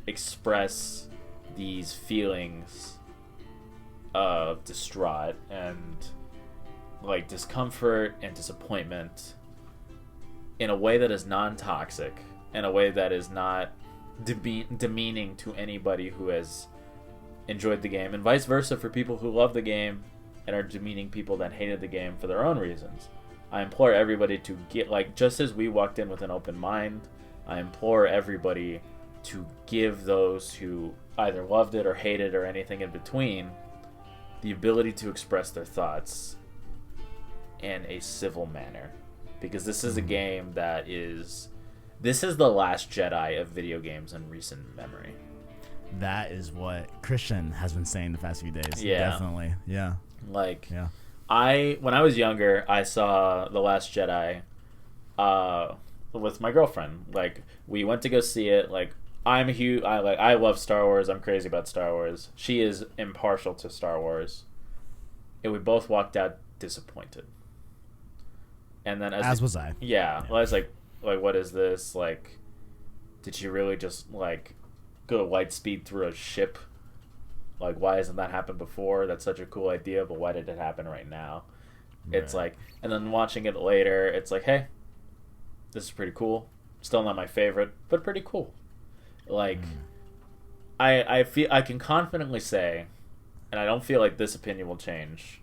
Speaker 2: express these feelings of distraught and like discomfort and disappointment in a way that is non-toxic, in a way that is not demeaning to anybody who has enjoyed the game, and vice versa for people who love the game and are demeaning people that hated the game for their own reasons. I implore everybody to get, like, just as we walked in with an open mind, I implore everybody to give those who either loved it or hated or anything in between the ability to express their thoughts in a civil manner, because this is a game this is the last Jedi of video games in recent memory.
Speaker 1: that is what Christian has been saying the past few days.
Speaker 2: Yeah.
Speaker 1: Definitely. Yeah.
Speaker 2: Like,
Speaker 1: Yeah.
Speaker 2: when I was younger, I saw The Last Jedi with my girlfriend. Like, we went to go see it. Like, I love Star Wars. I'm crazy about Star Wars. She is impartial to Star Wars. And we both walked out disappointed. And then
Speaker 1: as was I.
Speaker 2: Yeah. Well, I was like, what is this? Like, did she really just, like, go light speed through a ship? Like, why hasn't that happened before? That's such a cool idea, but why did it happen right now? Right. It's like, and then watching it later, it's like, hey, this is pretty cool. Still not my favorite, but pretty cool. Like, I feel I can confidently say, and I don't feel like this opinion will change,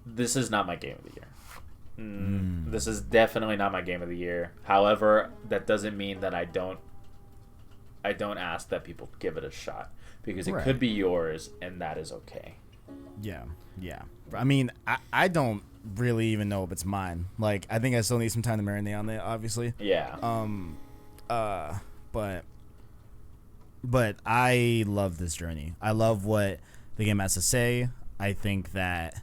Speaker 2: this is not my game of the year. This is definitely not my game of the year. However, that doesn't mean that I don't ask that people give it a shot, because it could be yours, and that is okay.
Speaker 1: Yeah. I mean, I don't really even know if it's mine. Like, I think I still need some time to marinate on it, obviously.
Speaker 2: Yeah.
Speaker 1: But I love this journey. I love what the game has to say. I think that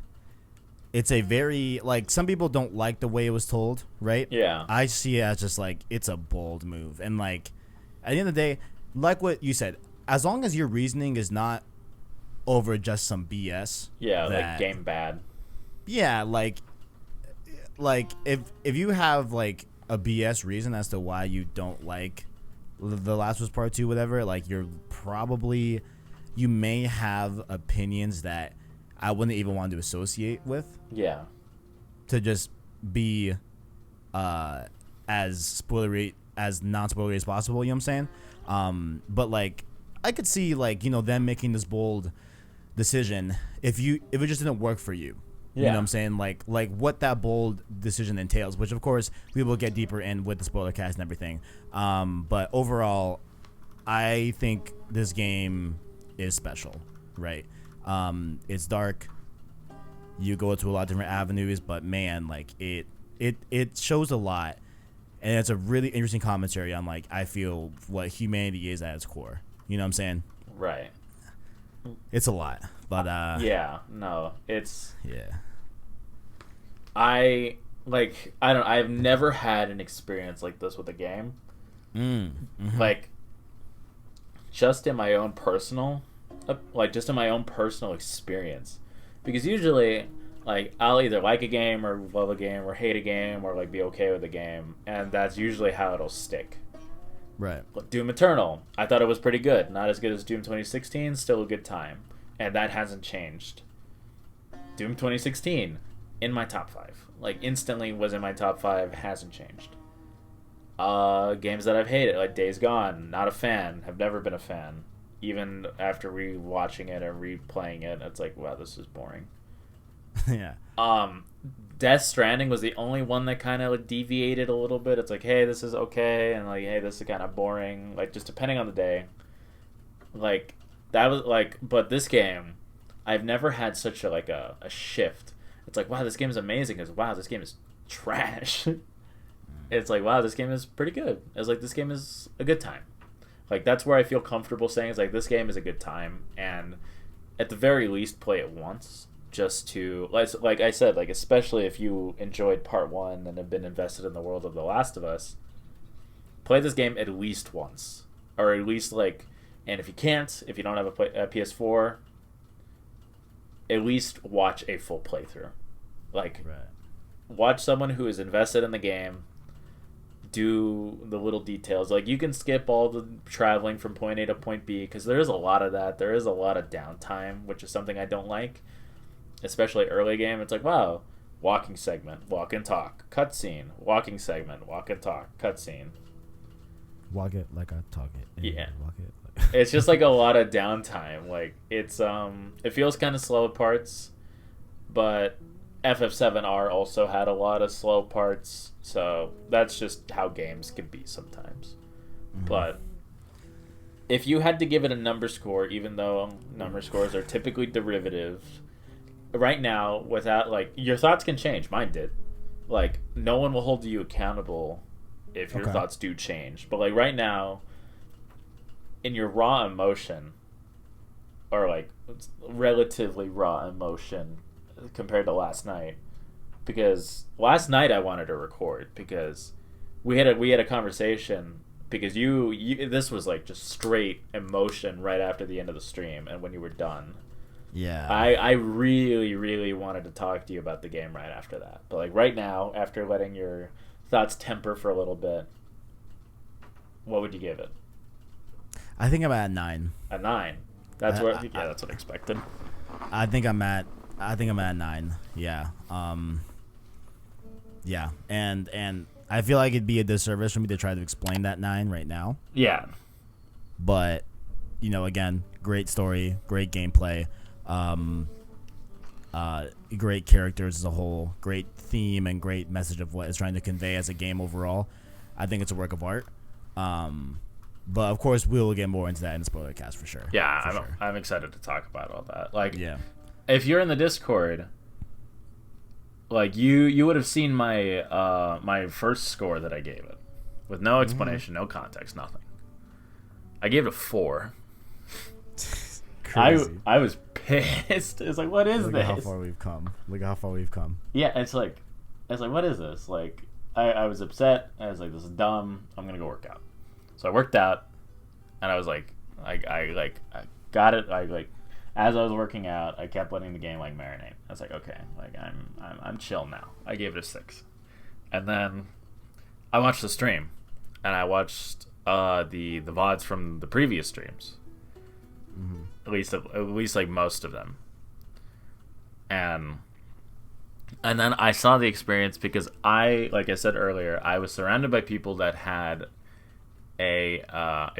Speaker 1: it's a very, like, some people don't like the way it was told, right?
Speaker 2: Yeah.
Speaker 1: I see it as just, like, it's a bold move. And, like, at the end of the day, like what you said, as long as your reasoning is not over just some BS.
Speaker 2: Yeah, like game bad.
Speaker 1: Yeah, like if you have, like, a BS reason as to why you don't like The Last of Us Part 2, whatever, like, you may have opinions that I wouldn't even want to associate with.
Speaker 2: Yeah.
Speaker 1: To just be as non-spoilery as possible, you know what I'm saying? But, like, I could see, like, you know, them making this bold decision if it just didn't work for you. You know what I'm saying? Like what that bold decision entails, which of course we will get deeper in with the spoiler cast and everything. But overall, I think this game is special, right? It's dark. You go to a lot of different avenues, but man, like it shows a lot, and it's a really interesting commentary on, like, I feel what humanity is at its core. You know what I'm saying?
Speaker 2: Right.
Speaker 1: It's a lot, but
Speaker 2: I've never had an experience like this with a game. Like, just in my own personal experience, because usually, like, I'll either like a game or love a game or hate a game or, like, be okay with a game, and that's usually how it'll stick.
Speaker 1: Right.
Speaker 2: Doom Eternal, I thought it was pretty good. Not as good as Doom 2016, still a good time. And that hasn't changed. Doom 2016, in my top 5. Like, instantly was in my top 5, hasn't changed. Games that I've hated, like Days Gone, not a fan, have never been a fan. Even after rewatching it and replaying it, it's like, wow, this is boring.
Speaker 1: Yeah.
Speaker 2: Death Stranding was the only one that kind of, like, deviated a little bit. It's like, hey, this is okay, and, like, hey, this is kind of boring. Like, just depending on the day. Like, that was, like, but this game, I've never had such a shift. It's like, wow, this game is amazing, because, wow, this game is trash. It's like, wow, this game is pretty good. It's like, this game is a good time. Like, that's where I feel comfortable saying, it's like, this game is a good time, and at the very least, play it once. Just to, like I said, like, especially if you enjoyed part 1 and have been invested in the world of The Last of Us, play this game at least once, or at least, like, and if you don't have a PS4, at least watch a full playthrough. Like, watch someone who is invested in the game do the little details. Like, you can skip all the traveling from point A to point B, because there is a lot of that. There is a lot of downtime, which is something I don't like. Especially early game, it's like, wow, walking segment, walk and talk, cutscene, walking segment, walk and talk, cutscene.
Speaker 1: Walk it like I talk it.
Speaker 2: Yeah.
Speaker 1: Walk it.
Speaker 2: It's just like a lot of downtime. Like, it's it feels kind of slow at parts, but FF7R also had a lot of slow parts, so that's just how games can be sometimes. But if you had to give it a number score, even though number scores are typically derivative, right now, without, like, your thoughts can change. Mine did. Like, no one will hold you accountable if your thoughts do change. But, like, right now, in your raw emotion, or like relatively raw emotion compared to last night, because last night I wanted to record because we had a conversation, because you this was like just straight emotion right after the end of the stream and when you were done.
Speaker 1: Yeah.
Speaker 2: I really, really wanted to talk to you about the game right after that. But like right now, after letting your thoughts temper for a little bit, what would you give it?
Speaker 1: I think I'm at 9.
Speaker 2: A 9. That's what that's what I expected.
Speaker 1: I think I'm at 9. Yeah. Yeah. And I feel like it'd be a disservice for me to try to explain that 9 right now.
Speaker 2: Yeah.
Speaker 1: But, again, great story, great gameplay, great characters as a whole, great theme, and great message of what it's trying to convey as a game overall. I think it's a work of art. But of course, we'll get more into that in the spoiler cast for sure.
Speaker 2: Yeah, I'm excited to talk about all that. Like,
Speaker 1: yeah.
Speaker 2: If you're in the Discord, like you would have seen my my first score that I gave it, with no explanation, no context, nothing. I gave it a 4.
Speaker 1: Crazy.
Speaker 2: I was pissed. It's like, what is
Speaker 1: Look
Speaker 2: this?
Speaker 1: at how far we've come.
Speaker 2: Yeah, it's like, what is this? Like, I was upset. I was like, this is dumb. I'm gonna go work out. So I worked out, and I was like, I got it. As I was working out, I kept letting the game like marinate. I was like, okay, like I'm chill now. I gave it a 6, and then I watched the stream, and I watched the VODs from the previous streams.
Speaker 1: Mm-hmm.
Speaker 2: At least like most of them, and then I saw the experience, because like I said earlier, I was surrounded by people that had a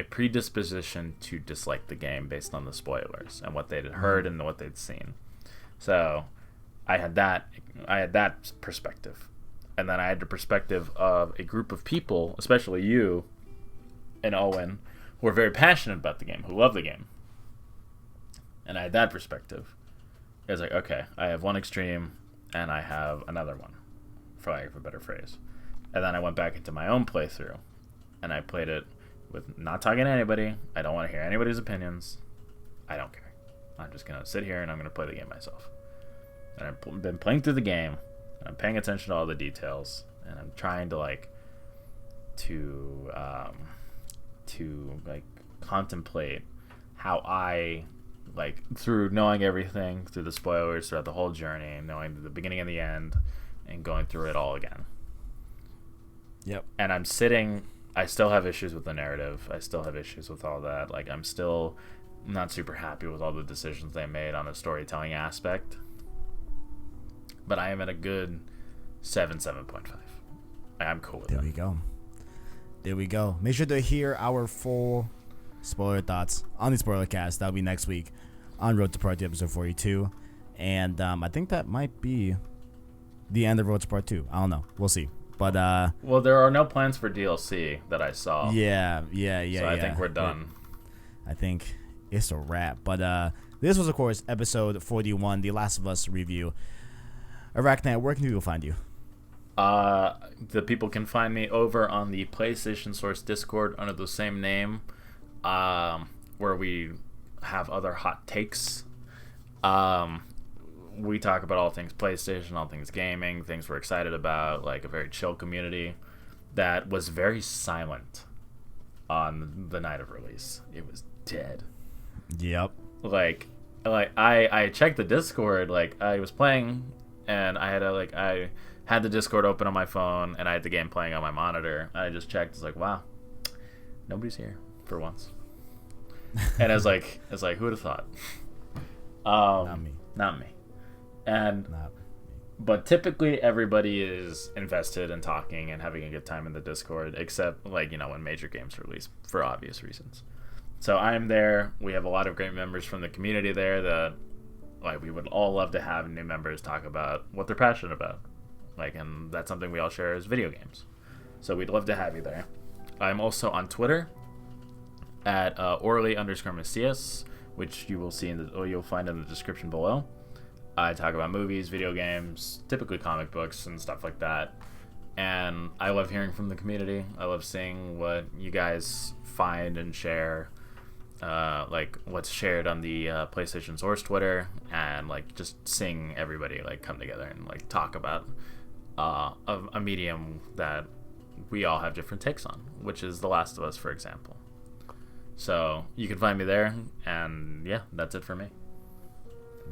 Speaker 2: predisposition to dislike the game based on the spoilers and what they'd heard and what they'd seen. So I had that perspective, and then I had the perspective of a group of people, especially you and Owen, who are very passionate about the game, who love the game. And I had that perspective. It was like, okay, I have one extreme and I have another one, for lack of a better phrase. And then I went back into my own playthrough, and I played it with not talking to anybody. I don't want to hear anybody's opinions. I don't care. I'm just going to sit here and I'm going to play the game myself. And I've been playing through the game, and I'm paying attention to all the details, and I'm trying to contemplate how I, through knowing everything, through the spoilers, throughout the whole journey, knowing the beginning and the end, and going through it all again.
Speaker 1: Yep.
Speaker 2: And I still have issues with the narrative. I still have issues with all that. Like, I'm still not super happy with all the decisions they made on a storytelling aspect. But I am at a good 7.5. I'm cool with it.
Speaker 1: There we go. Make sure to hear our full spoiler thoughts on the spoiler cast. That'll be next week on Road to Part 2 episode 42. And I think that might be the end of Road to Part 2. I don't know. We'll see. But
Speaker 2: well, there are no plans for DLC that I saw.
Speaker 1: Yeah.
Speaker 2: So I think we're done.
Speaker 1: I think it's a wrap. But this was, of course, episode 41, The Last of Us review. Arachnite, where can people find you?
Speaker 2: The people can find me over on the PlayStation Source Discord under the same name, where we have other hot takes. We talk about all things PlayStation, all things gaming, things we're excited about, like a very chill community that was very silent on the night of release. It was dead.
Speaker 1: Yep.
Speaker 2: Like I checked the Discord, like I was playing, and I had the Discord open on my phone, and I had the game playing on my monitor. I just checked. It's like, wow, nobody's here for once. And I was like, who would have thought? Not me. And but typically everybody is invested in talking and having a good time in the Discord, except when major games release, for obvious reasons. So I'm there. We have a lot of great members from the community there that we would all love to have new members talk about what they're passionate about. And that's something we all share as video games. So we'd love to have you there. I'm also on Twitter at Orly_Macias, which you'll find in the description below. I talk about movies, video games, typically comic books and stuff like that. And I love hearing from the community. I love seeing what you guys find and share. like what's shared on the PlayStation Source Twitter, and like just seeing everybody like come together and like talk about a medium that we all have different takes on, which is The Last of Us, for example. So you can find me there, and yeah, that's it for me.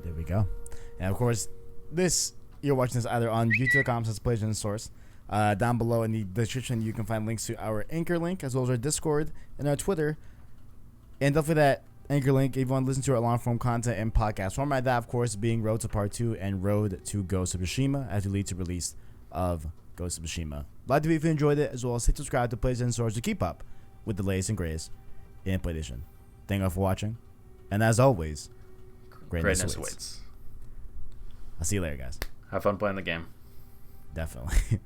Speaker 3: There we go. And of course, you're watching this either on youtube.com/PlayStation Source. Down below in the description, you can find links to our Anchor link, as well as our Discord and our Twitter. And don't forget that Anchor link, if you want to listen to our long-form content and podcast format, that, of course, being Road to Part 2 and Road to Ghost of Tsushima, as we lead to release of Ghost of Tsushima. Like to be if you enjoyed it, as well as hit subscribe to PlayStation Source to keep up with the latest and greatest in PlayStation. Thank you all for watching. And as always, greatness awaits. I'll see you later, guys.
Speaker 2: Have fun playing the game.
Speaker 3: Definitely.